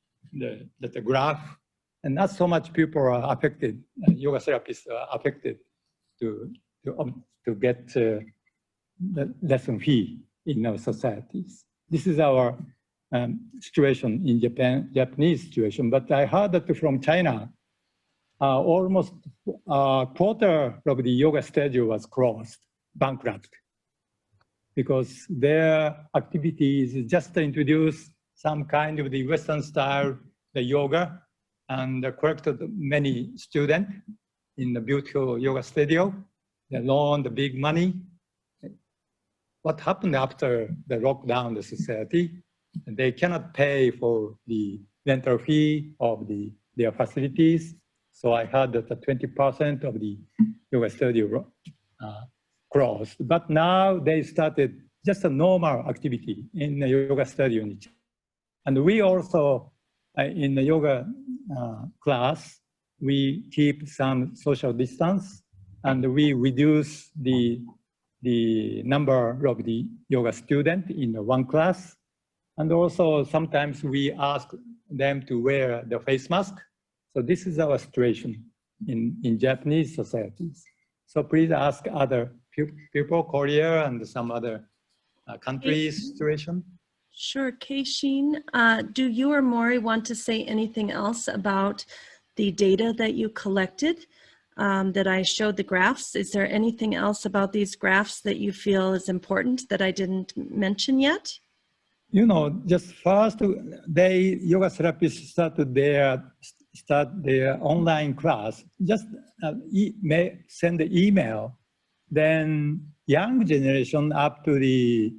graph, and not so much people are affected, yoga therapists are affected to get the lesson fee in our societies. This is our situation in Japanese situation, but I heard that from China, almost a quarter of the yoga studio was closed, bankrupt, because their activity is just to introduce some kind of the Western style, the yoga, and collected many students in the beautiful yoga studio. They loaned the big money. What happened after the lockdown, the society, they cannot pay for the rental fee of their facilities. So I heard that 20% of the yoga studio closed. But now they started just a normal activity in the yoga studio. And we also, in the yoga class, we keep some social distance and we reduce the number of the yoga students in one class. And also sometimes we ask them to wear the face mask. So this is our situation in Japanese societies. So please ask other people, Korea and some other countries' situation. Sure, Keishin, do you or Mori want to say anything else about the data that you collected that I showed the graphs? Is there anything else about these graphs that you feel is important that I didn't mention yet? You know, just first, yoga therapists start their online class. Just send the email. Then young generation up to the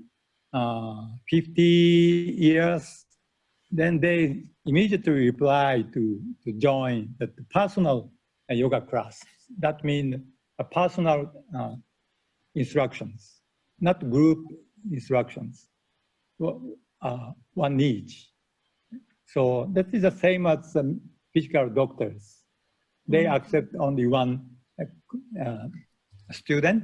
50 years, then they immediately reply to join the personal yoga class. That means a personal instructions, not group instructions. One each. So that is the same as physical doctors. They accept only one student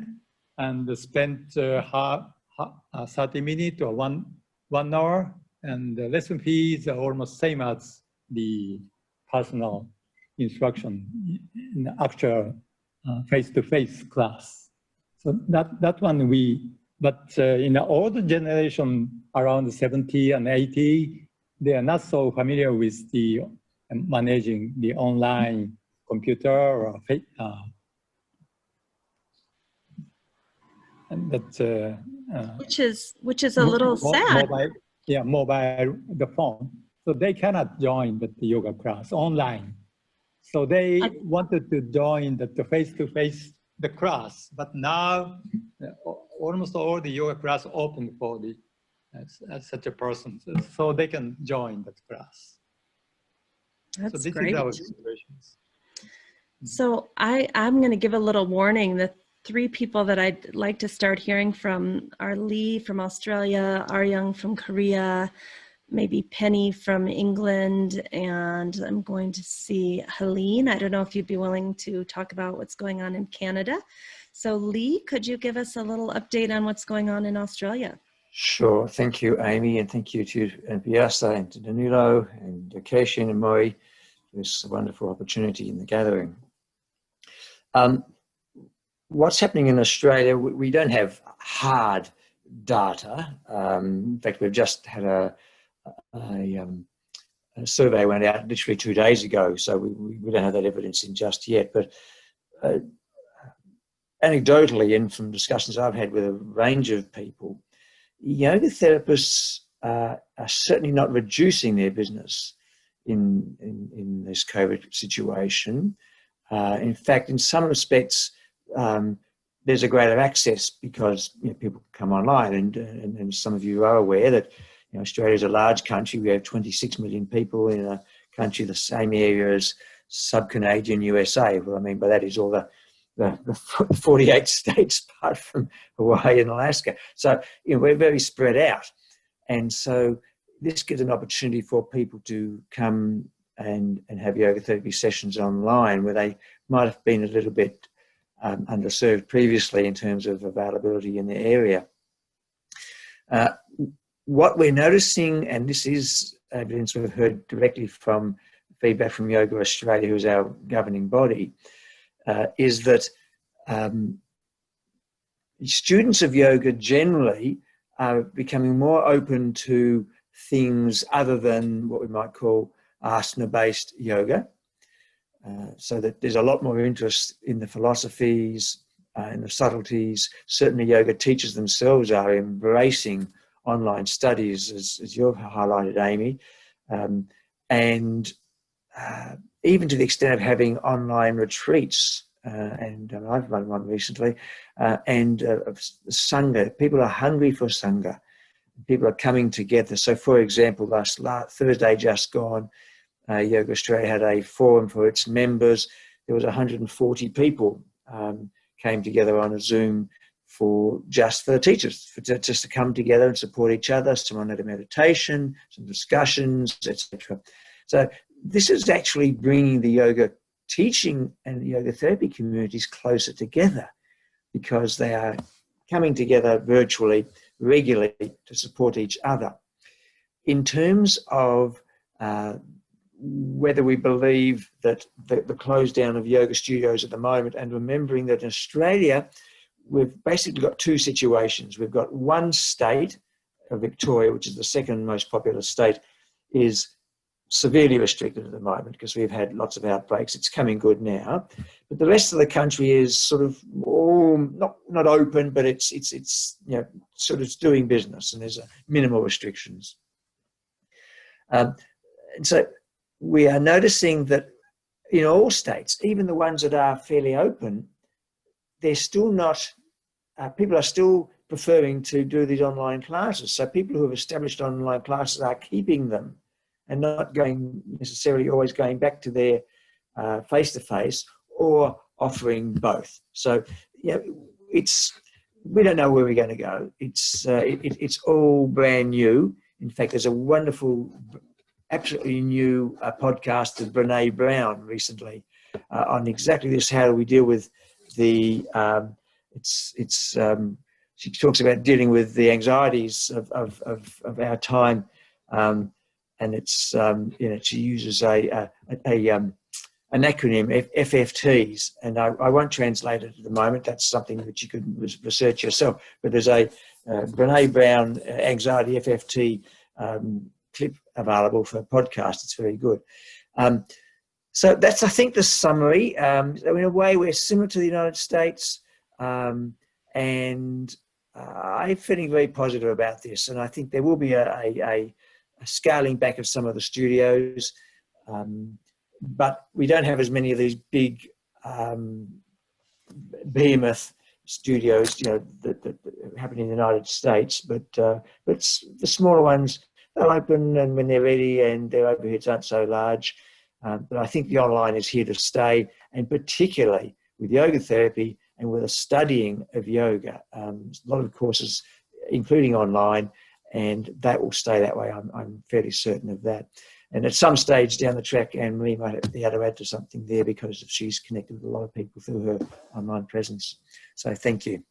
and spend 30 minutes or one hour, and the lesson fees are almost same as the personal instruction in the actual face-to-face class. So that one but in the older generation, around 70 and 80, they are not so familiar with the managing the online computer or and that which is a little sad. Mobile, the phone. So they cannot join the yoga class online. So they wanted to join the face-to-face the class, but now almost all the yoga class open for the as such a person, so they can join that class. So That's this great. is our situations. So I'm going to give a little warning. The three people that I'd like to start hearing from are Lee from Australia, Aryung from Korea, maybe Penny from England, and I'm going to see Helene. I don't know if you'd be willing to talk about what's going on in Canada. So Lee, could you give us a little update on what's going on in Australia? Sure. Thank you, Amy, and thank you to Biasa and to Danilo and Keshin and Moi for this wonderful opportunity in the gathering. What's happening in Australia, we don't have hard data. In fact, we've just had a survey went out literally 2 days ago, so we don't have that evidence in just yet. But anecdotally, and from discussions I've had with a range of people, yoga therapists are certainly not reducing their business in this COVID situation. In fact, in some respects, there's a greater access because people come online, and some of you are aware that Australia is a large country. We have 26 million people in a country the same area as sub-Canadian USA. What I mean by that is all the 48 states apart from Hawaii and Alaska. So we're very spread out, and so this gives an opportunity for people to come and have yoga therapy sessions online where they might have been a little bit underserved previously in terms of availability in the area. What we're noticing, and this is evidence we've heard directly from feedback from Yoga Australia, who's our governing body, is that students of yoga generally are becoming more open to things other than what we might call asana-based yoga. So that there's a lot more interest in the philosophies, in the subtleties. Certainly yoga teachers themselves are embracing online studies, as you've highlighted, Amy, and even to the extent of having online retreats. And I've run one recently, and Sangha. People are hungry for Sangha. People are coming together. So, for example, last Thursday just gone, Yoga Australia had a forum for its members. There was 140 people came together on a Zoom for the teachers, just to come together and support each other. Someone had a meditation, some discussions, etc. So this is actually bringing the yoga teaching and the yoga therapy communities closer together because they are coming together virtually, regularly to support each other. In terms of whether we believe that the close down of yoga studios at the moment, and remembering that in Australia, we've basically got two situations. We've got one state, Victoria, which is the second most populous state, is severely restricted at the moment because we've had lots of outbreaks. It's coming good now. But the rest of the country is sort of not open, but it's sort of doing business, and there's minimal restrictions. And so we are noticing that in all states, even the ones that are fairly open, they're still not, people are still preferring to do these online classes. So people who have established online classes are keeping them and not necessarily always going back to their face-to-face or offering both. So we don't know where we're going to go. It's all brand new. In fact, there's a wonderful, absolutely new podcast of Brene Brown recently on exactly this. How do we deal with the? She talks about dealing with the anxieties of our time, and it's she uses an acronym, FFTs, and I won't translate it at the moment. That's something that you could research yourself. But there's a Brene Brown anxiety FFT clip available for podcast. It's very good. So that's, I think, the summary. In a way, we're similar to the United States, and I'm feeling very positive about this. And I think there will be a scaling back of some of the studios, but we don't have as many of these big behemoth studios, that happen in the United States, but the smaller ones, they'll open and when they're ready, and their overheads aren't so large. But I think the online is here to stay, and particularly with yoga therapy and with the studying of yoga. A lot of courses, including online, and that will stay that way. I'm fairly certain of that. And at some stage down the track, Anne-Marie might be able to add to something there because she's connected with a lot of people through her online presence. So thank you.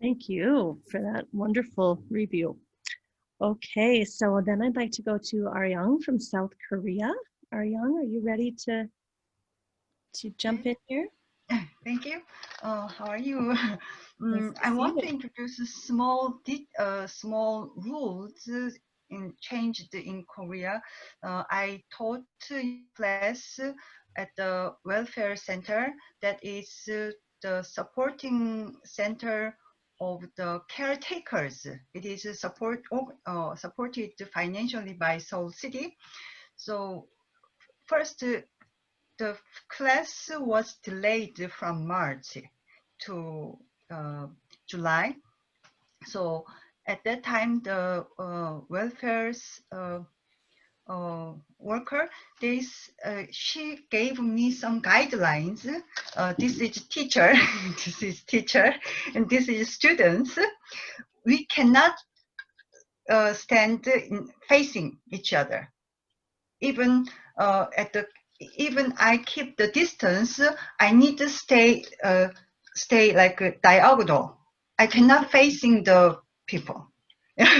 Thank you for that wonderful review. Okay, so then I'd like to go to Aryang from South Korea. Aryang, are you ready to jump in here? Thank you. How are you? Nice to I see want you. to introduce small rules changed in Korea. I taught class at the welfare center, that is the supporting center of the caretakers. It is supported financially by Seoul City. So first, the class was delayed from March to July. So at that time, the welfare's worker, she gave me some guidelines. This is teacher, this is teacher, and this is students. We cannot stand facing each other. Even even I keep the distance, I need to stay like diagonal. I cannot facing the people.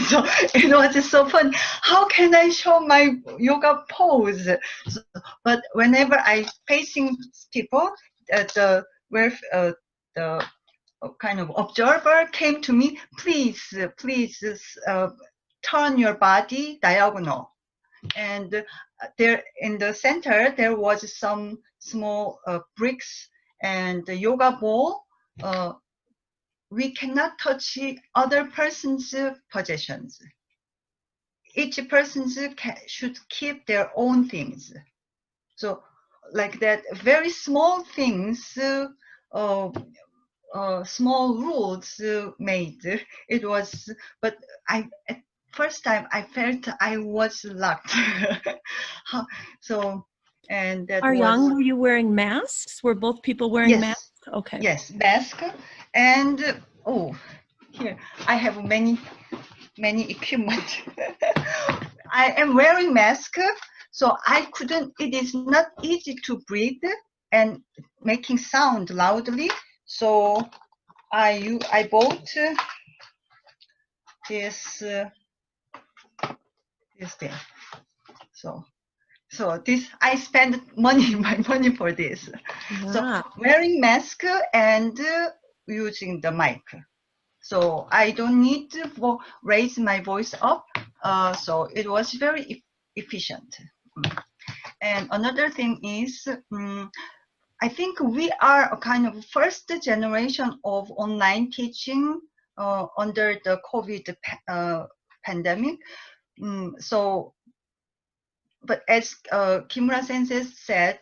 So it was so fun. How can I show my yoga pose? So, but whenever I facing people, the kind of observer came to me. Please turn your body diagonal. And there in the center there was some small bricks and the yoga ball. We cannot touch other person's possessions. Each person should keep their own things. So like that, very small things, small rules made. It was, but at first time I felt I was locked. So, and that Aryang, was, were you wearing masks? Were both people wearing yes, masks? Okay. yes, mask. And oh, here I have many equipment. I am wearing mask, so I couldn't, it is not easy to breathe and making sound loudly. So I bought this thing. So this, I spend money, my money for this. So Wow. wearing mask and using the mic. So I don't need to raise my voice up. So it was very efficient. And another thing is, I think we are a kind of first generation of online teaching under the COVID pandemic. So, but as Kimura Sensei said,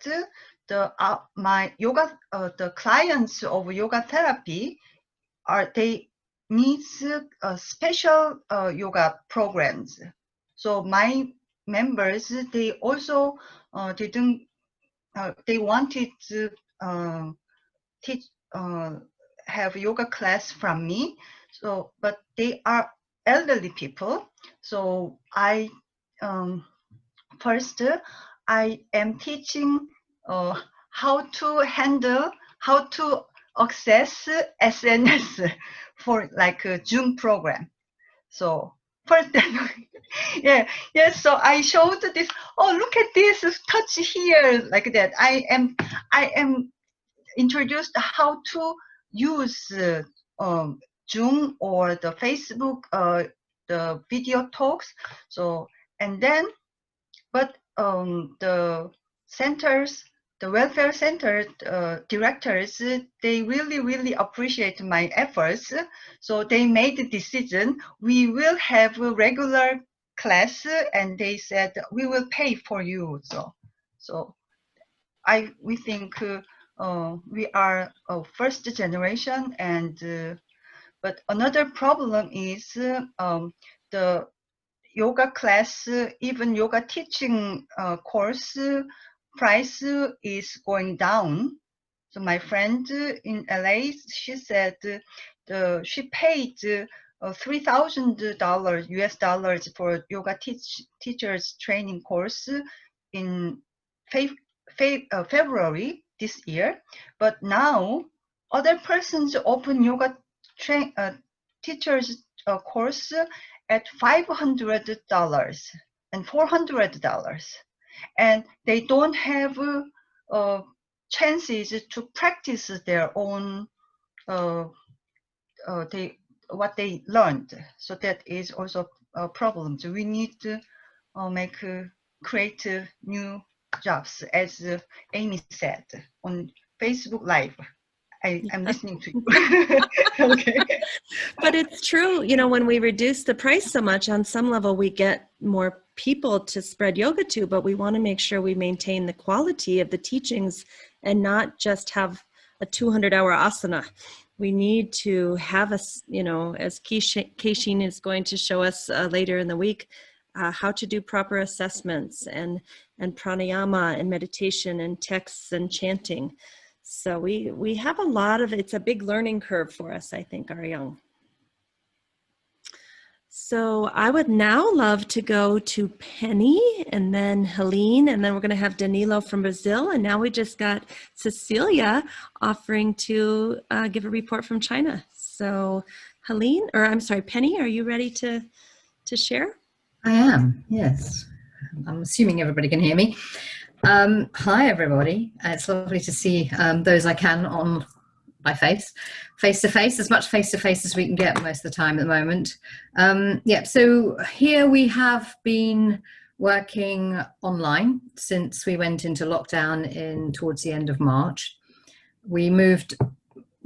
my yoga, the clients of yoga therapy they needs special yoga programs. So my members, they also didn't. They wanted to teach, have yoga class from me. So, but they are elderly people. So I first I am teaching how to handle, how to access SNS for like a Zoom program. So first, yeah, yes. So I showed this. Oh, look at this! Touch here, like that. I am introduced how to use Zoom or the Facebook, the video talks. So and then, but the centers, the welfare center directors, they really appreciate my efforts. So they made the decision, we will have a regular class, and they said we will pay for you. So we think we are a first generation, and but another problem is the yoga class, even yoga teaching course price is going down. So my friend in LA, she said she paid $3,000 US dollars for yoga teachers training course in February this year, but now other persons open yoga teachers course at $500 and $400, and they don't have chances to practice their own what they learned. So that is also a problem. So we need to create new jobs, as Amy said on Facebook Live. I'm listening to you. Okay. But it's true, you know, when we reduce the price so much, on some level we get more people to spread yoga to, but we want to make sure we maintain the quality of the teachings and not just have a 200-hour asana. We need to have you know, as Keishin is going to show us later in the week, how to do proper assessments and pranayama and meditation and texts and chanting. So we have a lot of, it's a big learning curve for us, I think, our young. So I would now love to go to Penny and then Helene, and then we're going to have Danilo from Brazil. And now we just got Cecilia offering to give a report from China. So Helene, or I'm sorry, Penny, are you ready to share? I am, yes. I'm assuming everybody can hear me. Hi, everybody. It's lovely to see those I can on by face-to-face, as much face-to-face as we can get most of the time at the moment. Yeah, so here we have been working online since we went into lockdown towards the end of March. We moved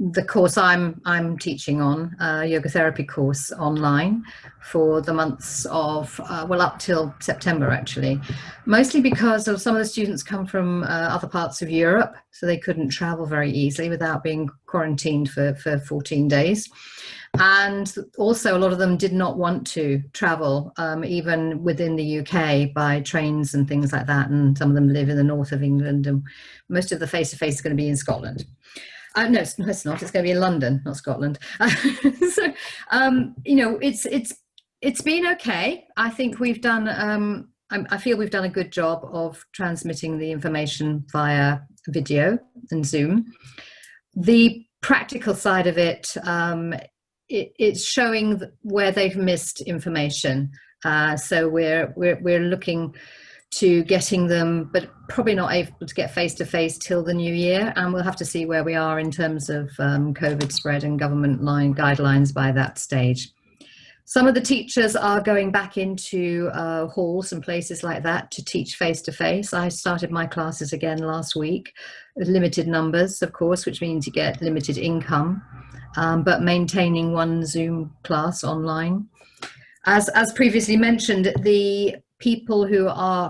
the course I'm teaching on, yoga therapy course, online for the months of, well, up till September actually, mostly because of some of the students come from other parts of Europe, so they couldn't travel very easily without being quarantined for 14 days. And also a lot of them did not want to travel, even within the UK, by trains and things like that. And some of them live in the north of England, and most of the face-to-face is going to be in Scotland. No, it's not. It's going to be in London, not Scotland. So, you know, it's been okay. I think we've done. I feel we've done a good job of transmitting the information via video and Zoom. The practical side of it, it's showing where they've missed information. So we're looking to getting them, but probably not able to get face-to-face till the new year, and we'll have to see where we are in terms of COVID spread and government guidelines by that stage. Some of the teachers are going back into halls and places like that to teach face-to-face. I started my classes again last week with limited numbers, of course, which means you get limited income, but maintaining one Zoom class online. As previously mentioned, the people who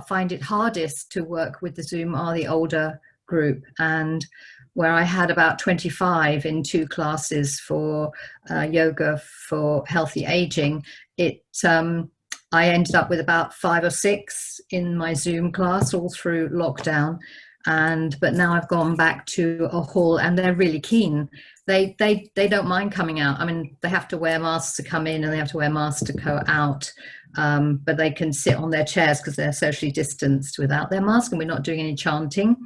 find it hardest to work with the Zoom are the older group, and where I had about 25 in 2 classes for yoga for healthy aging, I ended up with about 5 or 6 in my Zoom class all through lockdown. But now I've gone back to a hall, and they're really keen. They don't mind coming out. I mean, they have to wear masks to come in and they have to wear masks to go out. But they can sit on their chairs because they're socially distanced without their mask, and we're not doing any chanting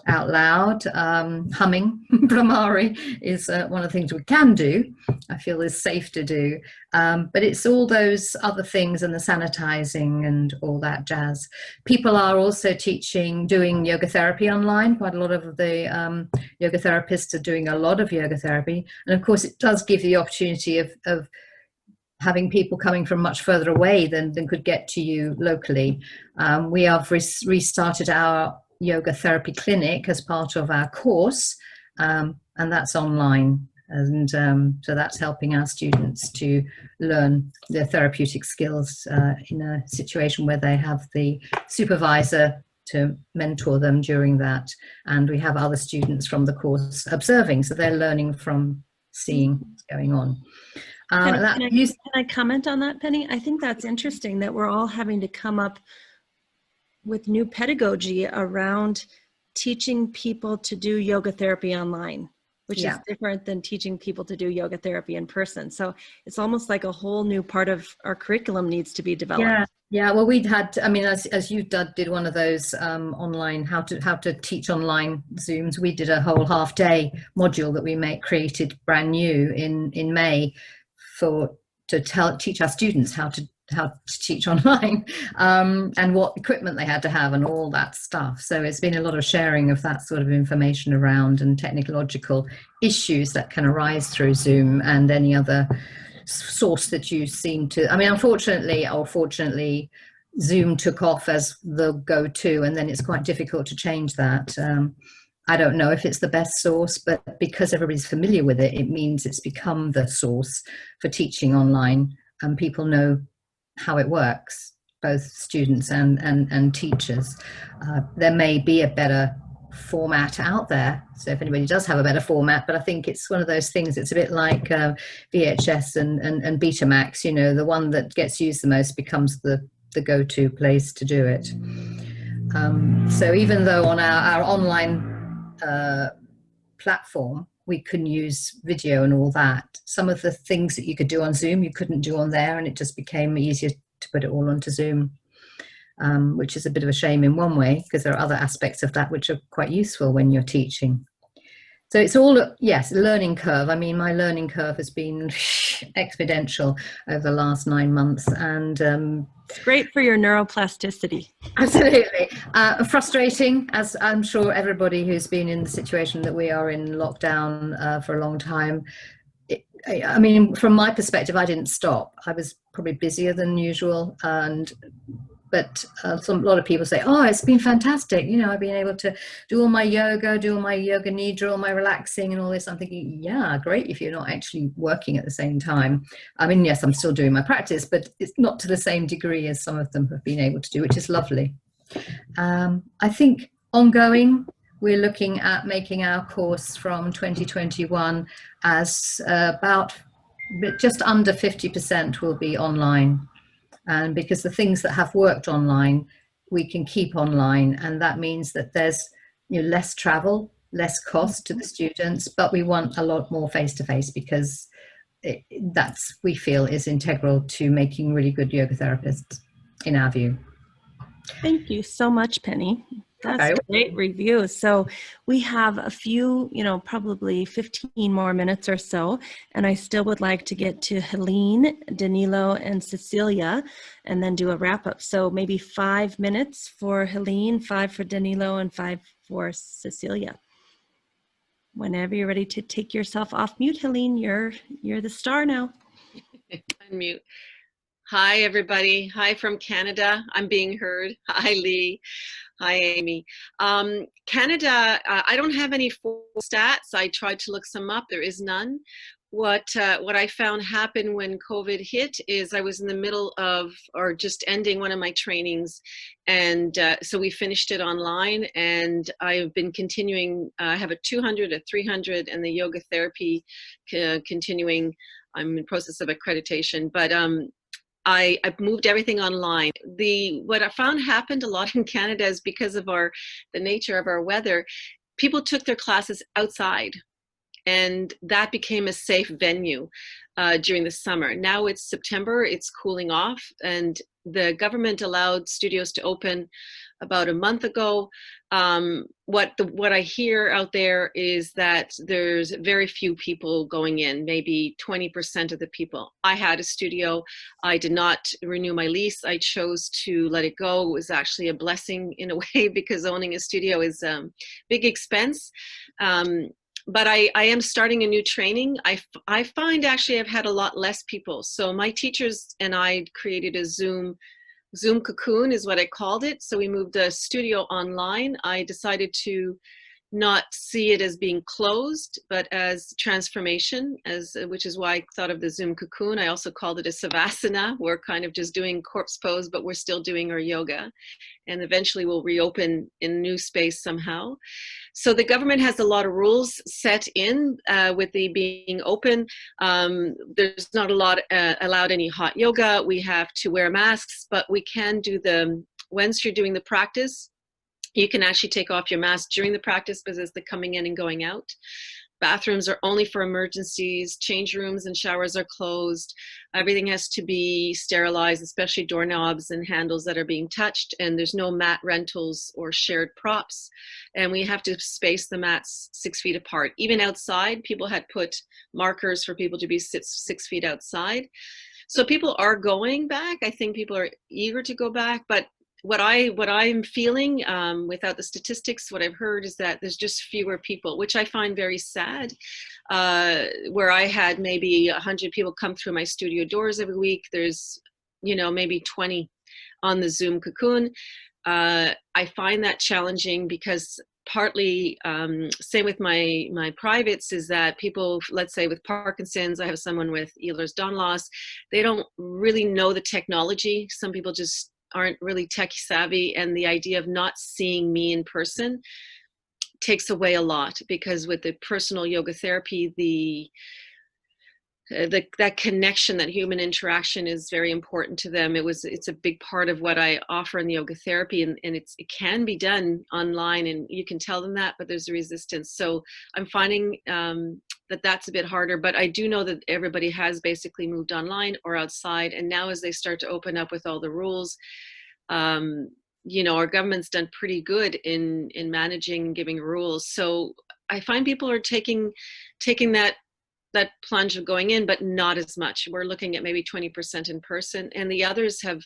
out loud. Humming Brahmari is one of the things we can do, I feel is safe to do, but it's all those other things and the sanitizing and all that jazz. People are also doing yoga therapy online. Quite a lot of the yoga therapists are doing a lot of yoga therapy, and of course it does give the opportunity of having people coming from much further away than could get to you locally. We have restarted our yoga therapy clinic as part of our course, and that's online. And so that's helping our students to learn their therapeutic skills in a situation where they have the supervisor to mentor them during that. And we have other students from the course observing, so they're learning from seeing what's going on. Can I comment on that, Penny? I think that's interesting that we're all having to come up with new pedagogy around teaching people to do yoga therapy online, which is different than teaching people to do yoga therapy in person. So it's almost like a whole new part of our curriculum needs to be developed. Yeah. Well, we'd had, I mean, as you did one of those online, how to teach online Zooms. We did a whole half-day module that we created brand new in May to teach our students how to teach online, and what equipment they had to have and all that stuff. So it's been a lot of sharing of that sort of information around, and technological issues that can arise through Zoom and any other source that you seem to. I mean, unfortunately or fortunately, Zoom took off as the go-to, and then it's quite difficult to change that. I don't know if it's the best source, but because everybody's familiar with it, it means it's become the source for teaching online, and people know how it works, both students and teachers. There may be a better format out there, so if anybody does have a better format, but I think it's one of those things, it's a bit like VHS and Betamax, you know, the one that gets used the most becomes the go-to place to do it. So even though on our online platform we can use video and all that, some of the things that you could do on Zoom you couldn't do on there, and it just became easier to put it all onto Zoom, which is a bit of a shame in one way, because there are other aspects of that which are quite useful when you're teaching. So it's all, yes, a learning curve. I mean, my learning curve has been exponential over the last 9 months, and it's great for your neuroplasticity. Absolutely. Frustrating, as I'm sure everybody who's been in the situation that we are in, lockdown for a long time. I mean, from my perspective, I didn't stop. I was probably busier than usual, but a lot of people say, oh, it's been fantastic. You know, I've been able to do all my yoga nidra, all my relaxing and all this. I'm thinking, yeah, great if you're not actually working at the same time. I mean, yes, I'm still doing my practice, but it's not to the same degree as some of them have been able to do, which is lovely. I think ongoing, we're looking at making our course from 2021 as about just under 50% will be online. And because the things that have worked online, we can keep online. And that means that there's less travel, less cost to the students, but we want a lot more face-to-face, because that's, we feel, is integral to making really good yoga therapists, in our view. Thank you so much, Penny. That's a great review. So we have a few, probably 15 more minutes or so, and I still would like to get to Helene, Danilo, and Cecilia, and then do a wrap up. So maybe 5 minutes for Helene, 5 for Danilo, and 5 for Cecilia. Whenever you're ready to take yourself off mute, Helene, you're the star now. Unmute. Hi, everybody. Hi from Canada. I'm being heard. Hi, Lee. Hi, Amy. Canada, I don't have any full stats. I tried to look some up. There is none. What I found happened when COVID hit is I was in the middle of, or just ending one of my trainings. And so we finished it online, and I've been continuing. I have a 200, a 300, and the yoga therapy continuing. I'm in the process of accreditation, but I moved everything online. What I found happened a lot in Canada is because of the nature of our weather, people took their classes outside, and that became a safe venue during the summer. Now it's September, it's cooling off, and the government allowed studios to open about a month ago. What I hear out there is that there's very few people going in, maybe 20% of the people. I had a studio. I did not renew my lease. I chose to let it go. It was actually a blessing in a way, because owning a studio is a big expense. But I am starting a new training. I find actually I've had a lot less people. So my teachers and I created a Zoom cocoon is what I called it. So we moved the studio online. I decided to not see it as being closed, but as transformation, which is why I thought of the Zoom cocoon. I also called it a savasana. We're kind of just doing corpse pose, but we're still doing our yoga. And eventually we'll reopen in new space somehow. So the government has a lot of rules set in with the being open. There's not a lot allowed any hot yoga. We have to wear masks, but we can do once you're doing the practice, you can actually take off your mask during the practice because it's the coming in and going out. Bathrooms are only for emergencies. Change rooms and showers are closed. Everything has to be sterilized, especially doorknobs and handles that are being touched. And there's no mat rentals or shared props. And we have to space the mats 6 feet apart. Even outside, people had put markers for people to be 6 feet outside. So people are going back. I think people are eager to go back, but what I'm feeling without the statistics, what I've heard is that there's just fewer people, which I find very sad. Where I had maybe 100 people come through my studio doors every week, there's, maybe 20 on the Zoom cocoon. I find that challenging because partly, same with my privates, is that people, let's say with Parkinson's, I have someone with Ehlers-Danlos, they don't really know the technology. Some people just aren't really tech savvy, and the idea of not seeing me in person takes away a lot, because with the personal yoga therapy, that connection, that human interaction is very important to them. It's a big part of what I offer in the yoga therapy, and it can be done online, and you can tell them that, but there's a resistance. So I'm finding that's a bit harder, but I do know that everybody has basically moved online or outside, and now as they start to open up with all the rules, our government's done pretty good in managing and giving rules. So I find people are taking that plunge of going in, but not as much. We're looking at maybe 20% in person, and the others have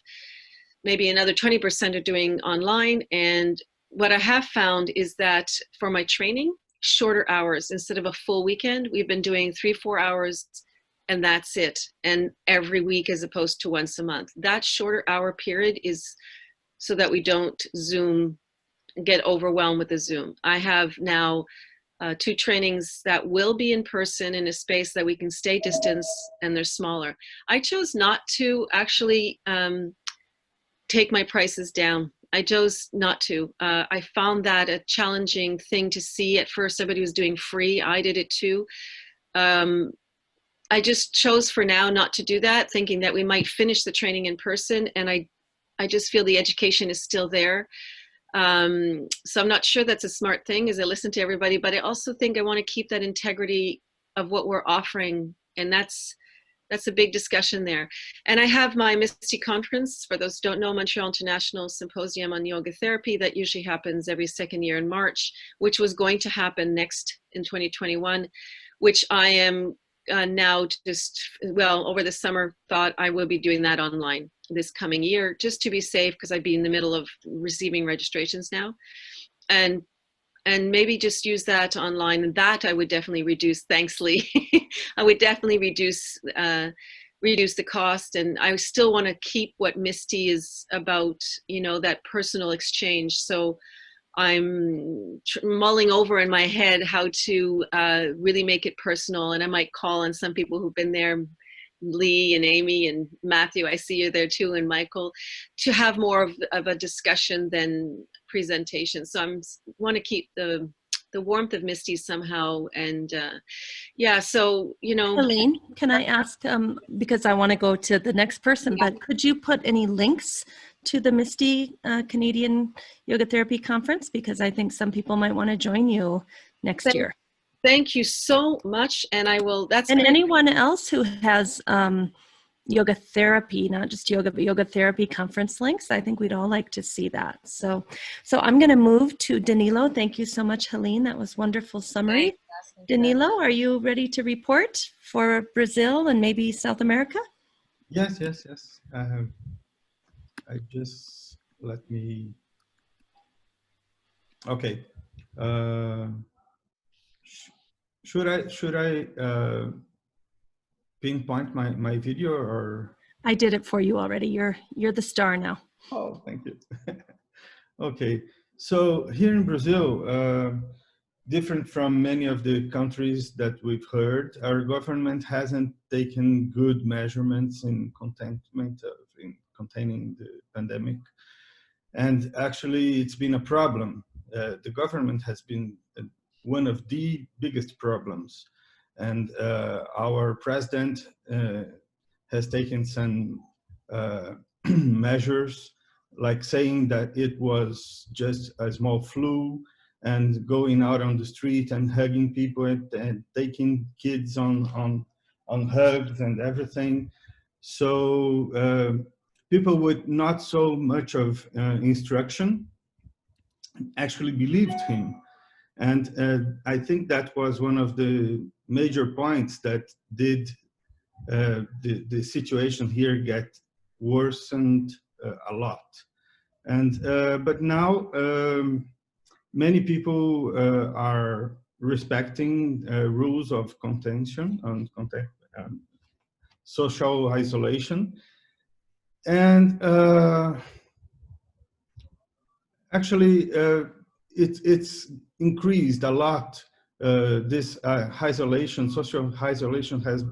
maybe another 20% are doing online. And what I have found is that for my training, shorter hours instead of a full weekend. We've been doing 3-4 hours and that's it. And every week as opposed to once a month. That shorter hour period is so that we don't get overwhelmed with the Zoom. I have now 2 trainings that will be in person in a space that we can stay distance, and they're smaller. I chose not to actually take my prices down. I chose not to. I found that a challenging thing to see. At first, everybody was doing free. I did it too. I just chose for now not to do that, thinking that we might finish the training in person, and I just feel the education is still there. So I'm not sure that's a smart thing, as I listen to everybody, but I also think I want to keep that integrity of what we're offering, and that's a big discussion there. And I have my Misty conference, for those who don't know, Montreal International Symposium on Yoga Therapy, that usually happens every second year in March, which was going to happen next in 2021, which I am now over the summer thought I will be doing that online this coming year, just to be safe, because I'd be in the middle of receiving registrations now. And maybe just use that online, and that I would definitely reduce, thanks Lee. I would definitely reduce the cost, and I still want to keep what Misty is about, that personal exchange. So I'm mulling over in my head how to really make it personal, and I might call on some people who've been there, Lee and Amy and Matthew, I see you there too, and Michael, to have more of a discussion than presentation. So I want to keep the warmth of Misty somehow, and so Helene, can I ask, because I want to go to the next person, but could you put any links to the Misty Canadian Yoga Therapy Conference? Because I think some people might want to join you next year. Thank you so much, and I will. And anyone else who has yoga therapy, not just yoga, but yoga therapy conference links, I think we'd all like to see that. So I'm going to move to Danilo. Thank you so much, Helene. That was wonderful summary. Danilo, are you ready to report for Brazil and maybe South America? Yes. I just let me. Okay. Should I pinpoint my video, or? I did it for you already. You're the star now. Oh, thank you. Okay. So here in Brazil, different from many of the countries that we've heard, our government hasn't taken good measurements in containment in containing the pandemic. And actually, it's been a problem. The government has been one of the biggest problems. And our president has taken some measures, like saying that it was just a small flu, and going out on the street and hugging people and taking kids on hugs and everything. So people with not so much of instruction actually believed him. And I think that was one of the major points that did the situation here get worsened a lot. And but now many people are respecting rules of contention and social isolation. And actually, it's increased a lot. This isolation, social isolation has,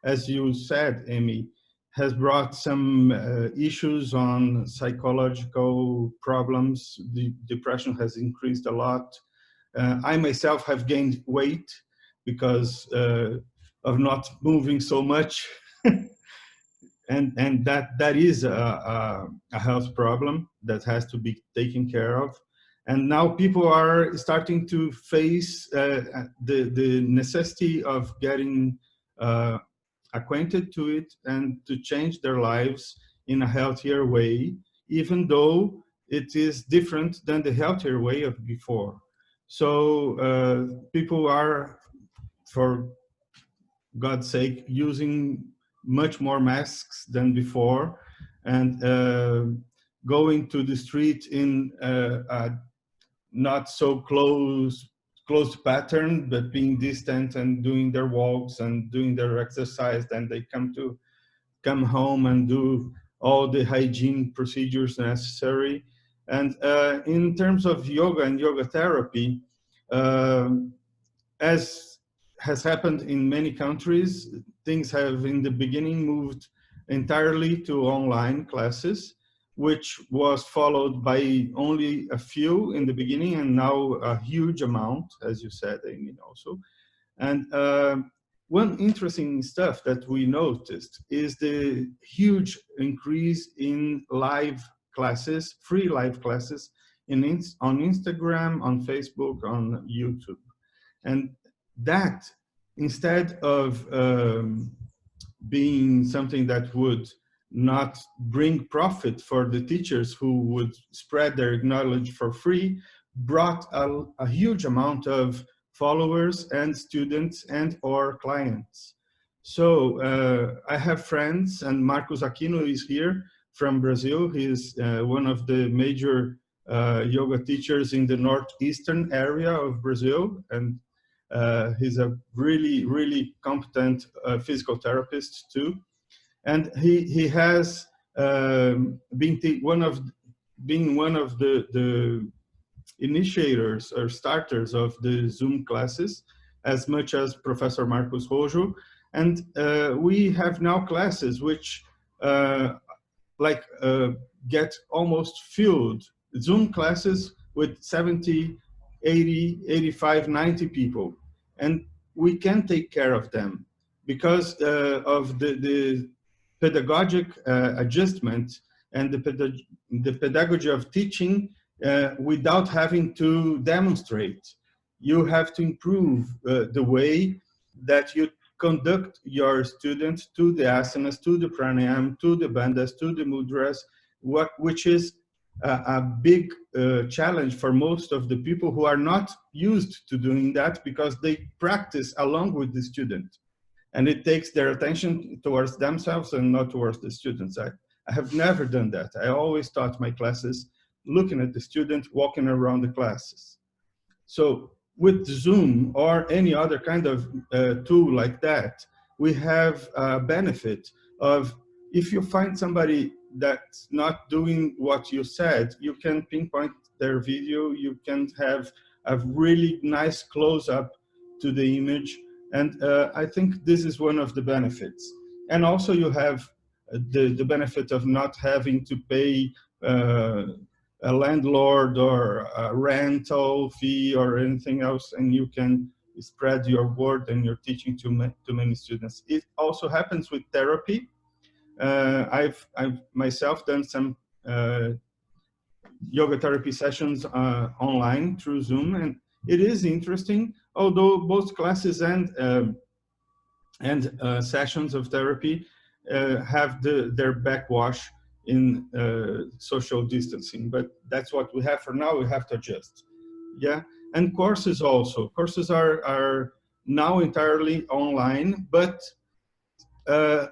as you said, Amy, has brought some issues on psychological problems. The depression has increased a lot. I myself have gained weight because of not moving so much. And that is a health problem that has to be taken care of. And now people are starting to face the necessity of getting acquainted to it and to change their lives in a healthier way, even though it is different than the healthier way of before. So people are, for God's sake, using much more masks than before, and going to the street in a not so close pattern, but being distant and doing their walks and doing their exercise. Then they come home and do all the hygiene procedures necessary. And in terms of yoga and yoga therapy, as has happened in many countries, things have in the beginning moved entirely to online classes, which was followed by only a few in the beginning, and now a huge amount, as you said, Amy, also. And one interesting stuff that we noticed is the huge increase in live classes, free live classes, on Instagram, on Facebook, on YouTube. And that, instead of being something that would not bring profit for the teachers who would spread their knowledge for free, brought a huge amount of followers and students and or clients. So I have friends, and Marcos Aquino is here from Brazil. He is one of the major yoga teachers in the northeastern area of Brazil, and he's a really, really competent physical therapist too. And he has been one of the initiators or starters of the Zoom classes, as much as Professor Marcos Rojo. And we have now classes which get almost filled, Zoom classes with 70, 80, 85, 90 people. And we can take care of them because of the pedagogic adjustment and the pedagogy of teaching without having to demonstrate. You have to improve the way that you conduct your students to the asanas, to the pranayam, to the bandhas, to the mudras, which is a big challenge for most of the people who are not used to doing that, because they practice along with the student. And it takes their attention towards themselves and not towards the students. I have never done that. I always taught my classes looking at the student, walking around the classes. So with Zoom or any other kind of tool like that, we have a benefit of, if you find somebody that's not doing what you said, you can pinpoint their video, you can have a really nice close-up to the image. And I think this is one of the benefits. And also you have the benefit of not having to pay a landlord or a rental fee or anything else, and you can spread your word and your teaching to many students. It also happens with therapy. I've myself done some yoga therapy sessions online through Zoom, and it is interesting, although both classes and sessions of therapy have their backwash in social distancing, but that's what we have for now. We have to adjust. Yeah, and courses also. Courses are now entirely online, but from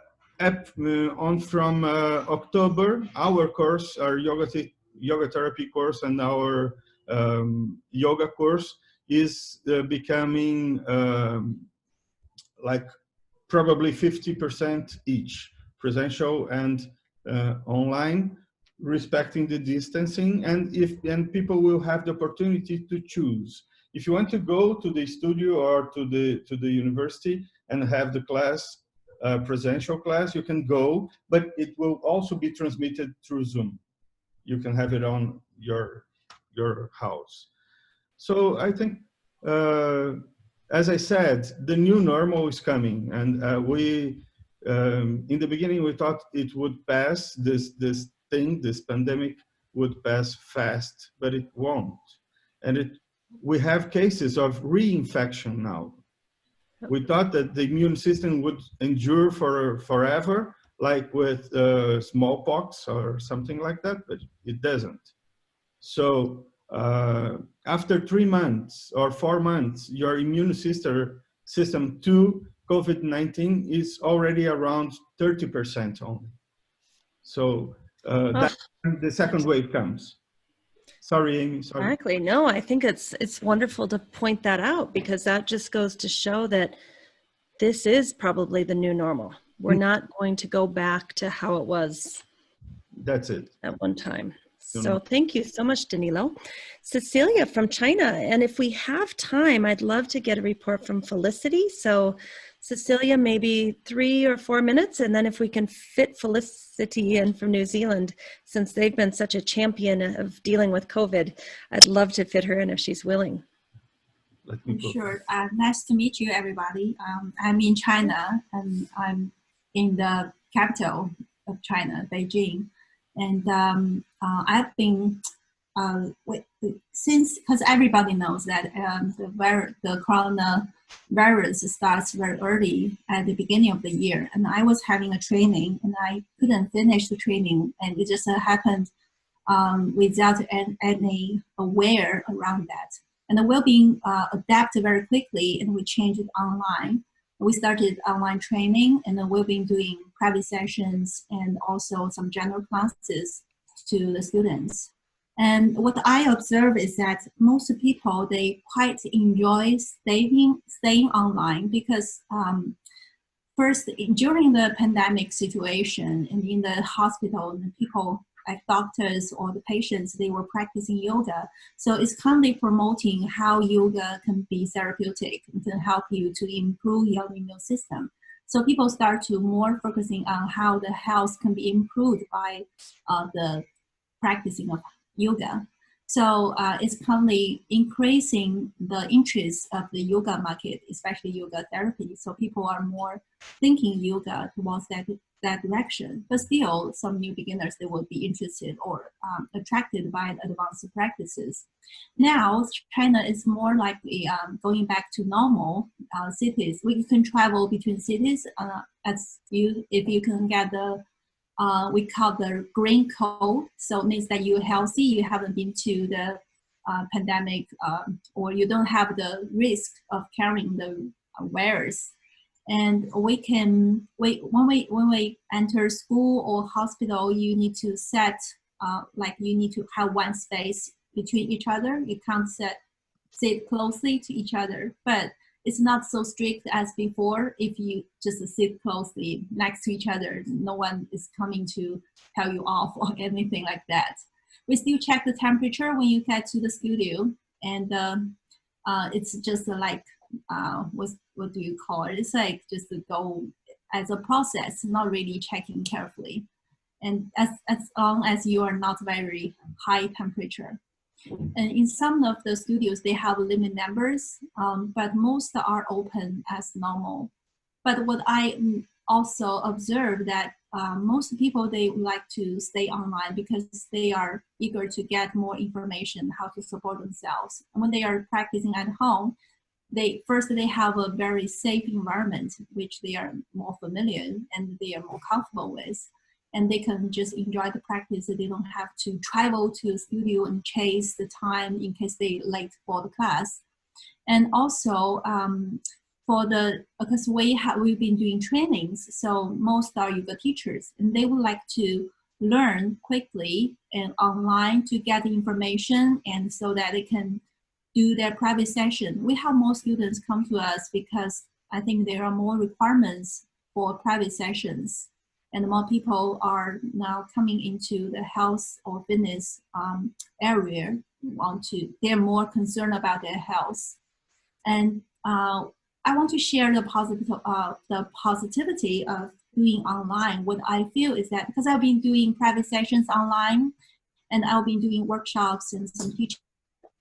October, our course, our yoga therapy course, and our yoga course is becoming like probably 50% each, presential and online, respecting the distancing. And people will have the opportunity to choose. If you want to go to the studio or to the university and have the class, presential class, you can go, but it will also be transmitted through Zoom. You can have it on your house. So I think, as I said, the new normal is coming, and in the beginning we thought it would pass. This pandemic would pass fast, but it won't. And we have cases of reinfection now. We thought that the immune system would endure forever, like with smallpox or something like that, but it doesn't. So after 3 months or 4 months, your immune system to COVID-19 is already around 30% only. So that's when the second wave comes. Sorry, Amy. Sorry. Exactly. No, I think it's wonderful to point that out, because that just goes to show that this is probably the new normal. We're not going to go back to how it was. That's it. At one time. So thank you so much, Danilo. Cecilia from China. And if we have time, I'd love to get a report from Felicity. So Cecilia, maybe 3 or 4 minutes. And then if we can fit Felicity in from New Zealand, since they've been such a champion of dealing with COVID, I'd love to fit her in if she's willing. Sure. Nice to meet you, everybody. I'm in China, and I'm in the capital of China, Beijing. And I've been, because everybody knows that the coronavirus starts very early at the beginning of the year. And I was having a training, and I couldn't finish the training. And it just happened without any aware around that. And we're being adapted very quickly, and we changed it online. We started online training, and then we've been doing private sessions and also some general classes to the students. And what I observe is that most people, they quite enjoy staying online, because first, during the pandemic situation and in the hospital, the people like doctors or the patients, they were practicing yoga. So it's kind of promoting how yoga can be therapeutic and can help you to improve your immune system. So people start to more focusing on how the health can be improved by the practicing of yoga. So it's currently increasing the interest of the yoga market, especially yoga therapy. So people are more thinking yoga towards that direction. But still, some new beginners, they will be interested or attracted by advanced practices. Now, China is more likely going back to normal cities. We can travel between cities if you can get the we call the green code. So it means that you're healthy, you haven't been to the pandemic, or you don't have the risk of carrying the virus. And we can, when we enter school or hospital, you need to set, you need to have one space between each other. You can't sit closely to each other, but it's not so strict as before. If you just sit closely next to each other, no one is coming to tell you off or anything like that. We still check the temperature when you get to the studio. And it's just like, what do you call it? It's like just to go as a process, not really checking carefully. And as long as you are not very high temperature. And in some of the studios, they have limit numbers, but most are open as normal. But what I also observed that most people, they would like to stay online because they are eager to get more information, how to support themselves. And when they are practicing at home, they have a very safe environment, which they are more familiar and they are more comfortable with. And they can just enjoy the practice. They don't have to travel to a studio and chase the time in case they're late for the class. And also, because we've been doing trainings, so most are yoga teachers, and they would like to learn quickly and online to get the information, and so that they can do their private session. We have more students come to us because I think there are more requirements for private sessions, and more people are now coming into the health or fitness area. They're more concerned about their health. And I want to share the positivity of doing online. What I feel is that because I've been doing private sessions online and I've been doing workshops and some teaching,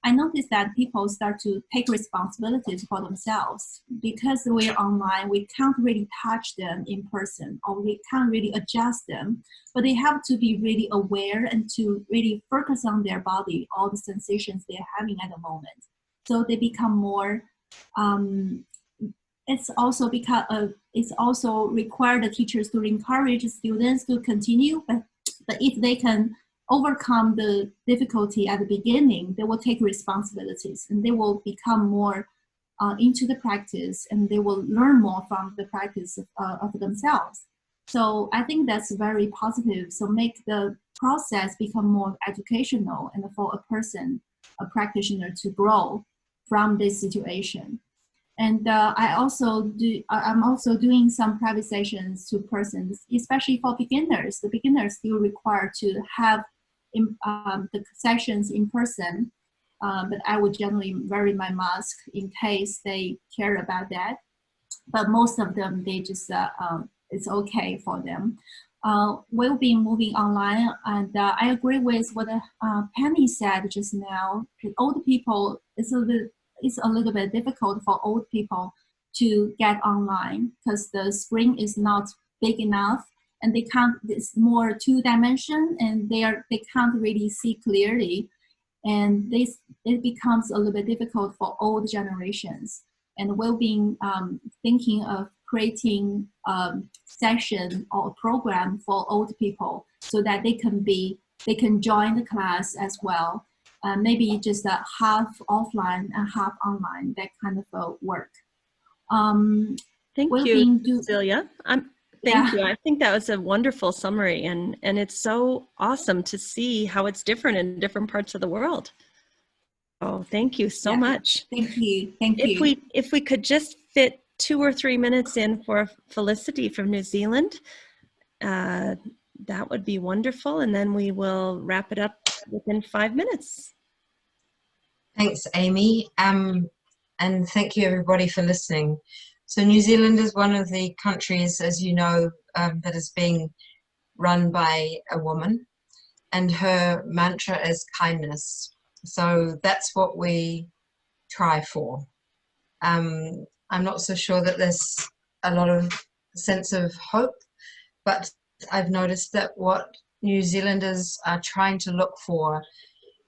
I noticed that people start to take responsibilities for themselves. Because we're online, we can't really touch them in person, or we can't really adjust them, but they have to be really aware and to really focus on their body, all the sensations they're having at the moment. So they become more, it's also require the teachers to encourage students to continue, but if they can overcome the difficulty at the beginning, they will take responsibilities and they will become more into the practice, and they will learn more from the practice of themselves. So I think that's very positive. So make the process become more educational and for a practitioner to grow from this situation. And I'm also doing some private sessions to persons, especially for beginners. The beginners still require to have the sessions in person, but I would generally wear my mask in case they care about that. But most of them, they just, it's okay for them. We'll be moving online, and I agree with what Penny said just now. Old people, it's a little bit difficult for old people to get online because the screen is not big enough, and they can't. It's more two-dimension, and they can't really see clearly, and it becomes a little bit difficult for old generations. And we've been thinking of creating session or program for old people so that they can join the class as well. Maybe just a half offline and half online, that kind of work. Thank you, Celia. Thank you. I think that was a wonderful summary, and it's so awesome to see how it's different in different parts of the world. Oh, thank you so much. Thank you. Thank you. If we could just fit 2 or 3 minutes in for Felicity from New Zealand, that would be wonderful, and then we will wrap it up within 5 minutes. Thanks, Amy, and thank you everybody for listening. So New Zealand is one of the countries, as you know, that is being run by a woman, and her mantra is kindness. So that's what we try for. I'm not so sure that there's a lot of sense of hope, but I've noticed that what New Zealanders are trying to look for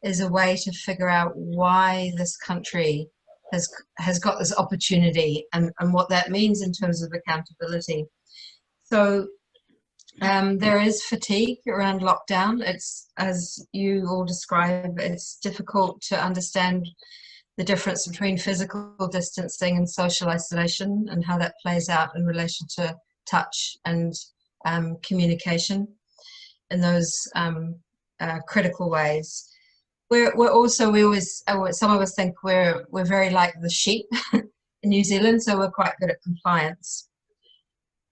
is a way to figure out why this country has got this opportunity and what that means in terms of accountability. So there is fatigue around lockdown. It's, as you all describe, it's difficult to understand the difference between physical distancing and social isolation and how that plays out in relation to touch and communication in those critical ways. We always, some of us think we're very like the sheep in New Zealand, so we're quite good at compliance.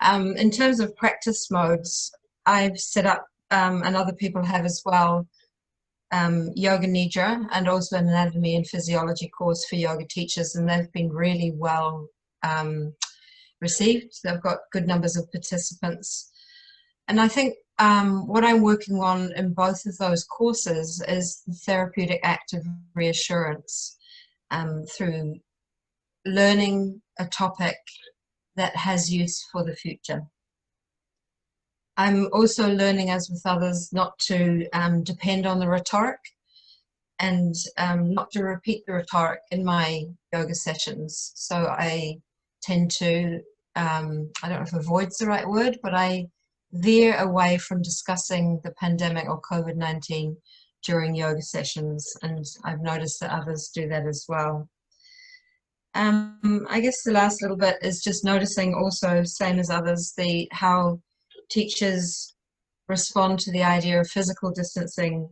In terms of practice modes, I've set up, and other people have as well, Yoga Nidra and also an anatomy and physiology course for yoga teachers, and they've been really well received. They've got good numbers of participants. And I think what I'm working on in both of those courses is the therapeutic act of reassurance through learning a topic that has use for the future. I'm also learning, as with others, not to depend on the rhetoric and not to repeat the rhetoric in my yoga sessions. So I tend to, I don't know if avoid's the right word, but I veer away from discussing the pandemic or COVID-19 during yoga sessions. And I've noticed that others do that as well. I guess the last little bit is just noticing also, same as others, how teachers respond to the idea of physical distancing,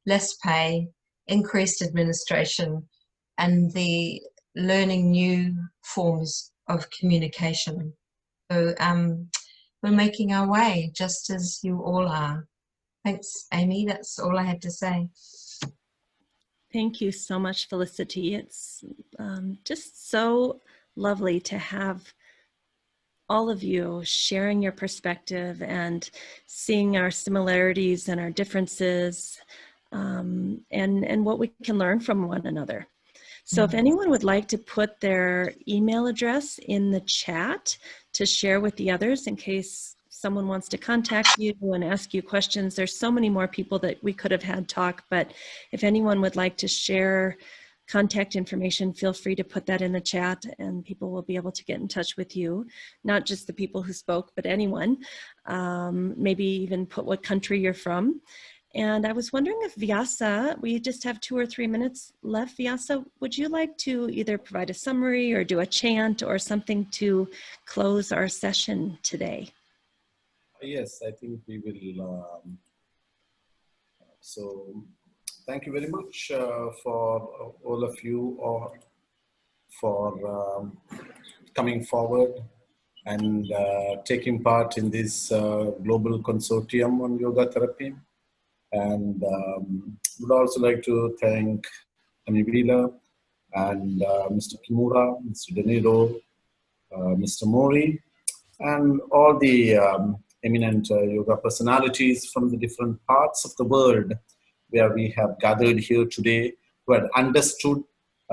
less pay, increased administration, and the learning new forms of communication. So we're making our way, just as you all are. Thanks, Amy. That's all I had to say. Thank you so much, Felicity. It's just so lovely to have all of you sharing your perspective and seeing our similarities and our differences, and what we can learn from one another. So if anyone would like to put their email address in the chat to share with the others in case someone wants to contact you and ask you questions. There's so many more people that we could have had talk, but if anyone would like to share contact information, feel free to put that in the chat and people will be able to get in touch with you. Not just the people who spoke, but anyone. Maybe even put what country you're from. And I was wondering if Vyasa, we just have 2 or 3 minutes left. Vyasa, would you like to either provide a summary or do a chant or something to close our session today? Yes, I think we will. So thank you very much for all of you for coming forward and taking part in this global consortium on yoga therapy. And would also like to thank Amy Wheeler and Mr. Kimura, Mr. De Niro, Mr. Mori, and all the eminent yoga personalities from the different parts of the world where we have gathered here today, who had understood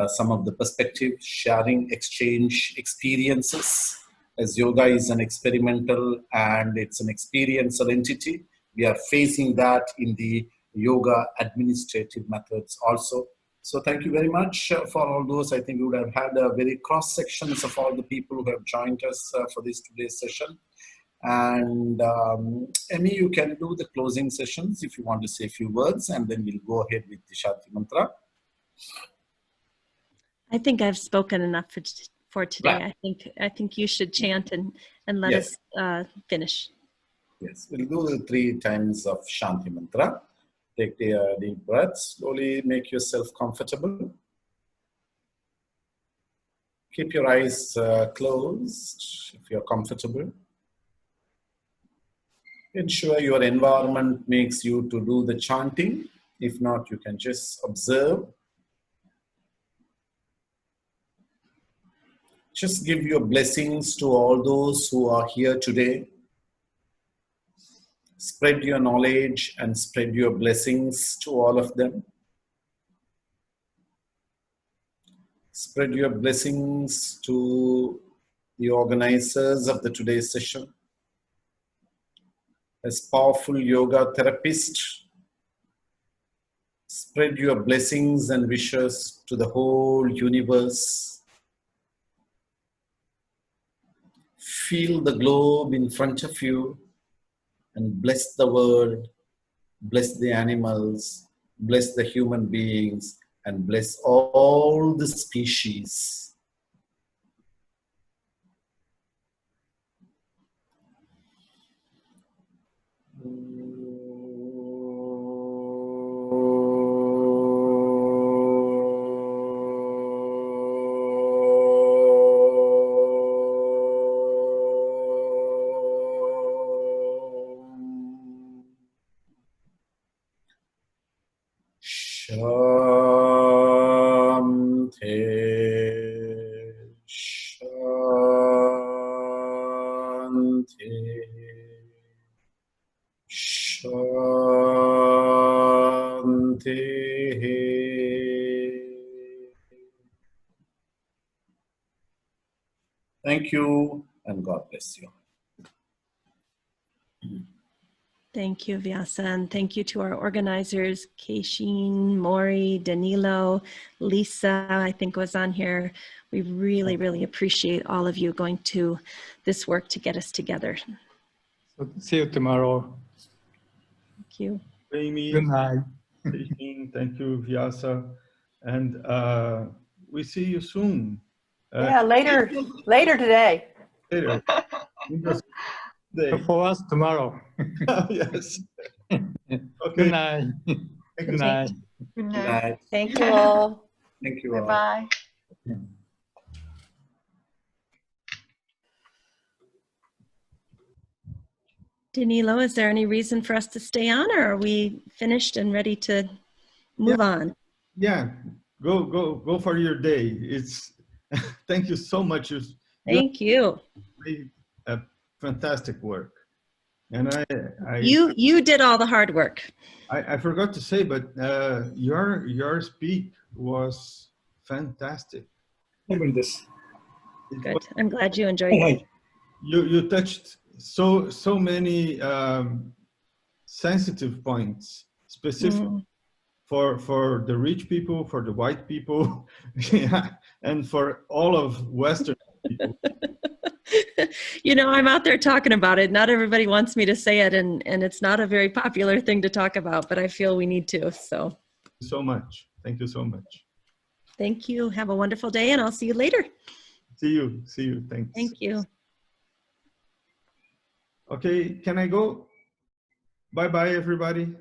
some of the perspective, sharing, exchange experiences. As yoga is an experimental and it's an experiential entity, we are facing that in the yoga administrative methods also. So thank you very much for all those. I think we would have had a very cross sections of all the people who have joined us for this today's session. And Amy, you can do the closing sessions if you want to say a few words, and then we'll go ahead with the Shanti Mantra. I think I've spoken enough for today. Right. I think you should chant and let Yes. us finish. Yes, we'll do the 3 times of Shanti Mantra. Take the deep breath. Slowly make yourself comfortable. Keep your eyes closed if you're comfortable. Ensure your environment makes you to do the chanting. If not, you can just observe. Just give your blessings to all those who are here today. Spread your knowledge and spread your blessings to all of them. Spread your blessings to the organizers of the today's session. As powerful yoga therapist, spread your blessings and wishes to the whole universe. Feel the globe in front of you and bless the world, bless the animals, bless the human beings, and bless all the species. Thank you, and God bless you. Thank you, Vyasa, and thank you to our organizers, Keishin, Maury, Danilo, Lisa, I think was on here. We really, really appreciate all of you going to this work to get us together. So see you tomorrow. Thank you. Amy, Good night. thank you, Vyasa. And we see you soon. Yeah, later today. Later. So for us tomorrow. Yes. Okay. Good night. Thank Good you. night. Good Good night. night. Thank you all. Thank you all. Bye-bye. Danilo, is there any reason for us to stay on, or are we finished and ready to move on? Yeah, go for your day. It's thank you so much. Thank you. Made a fantastic work, and you did all the hard work. I forgot to say, but your speak was fantastic. Good. I'm glad you enjoyed it. You touched so many sensitive points, specific for the rich people, for the white people, yeah, and for all of Western people. You know, I'm out there talking about it. Not everybody wants me to say it, and it's not a very popular thing to talk about, but I feel we need to. So, Thank you so much. Thank you so much. Thank you. Have a wonderful day, and I'll see you later. See you. See you. Thanks. Thank you. Okay, can I go? Bye-bye, everybody.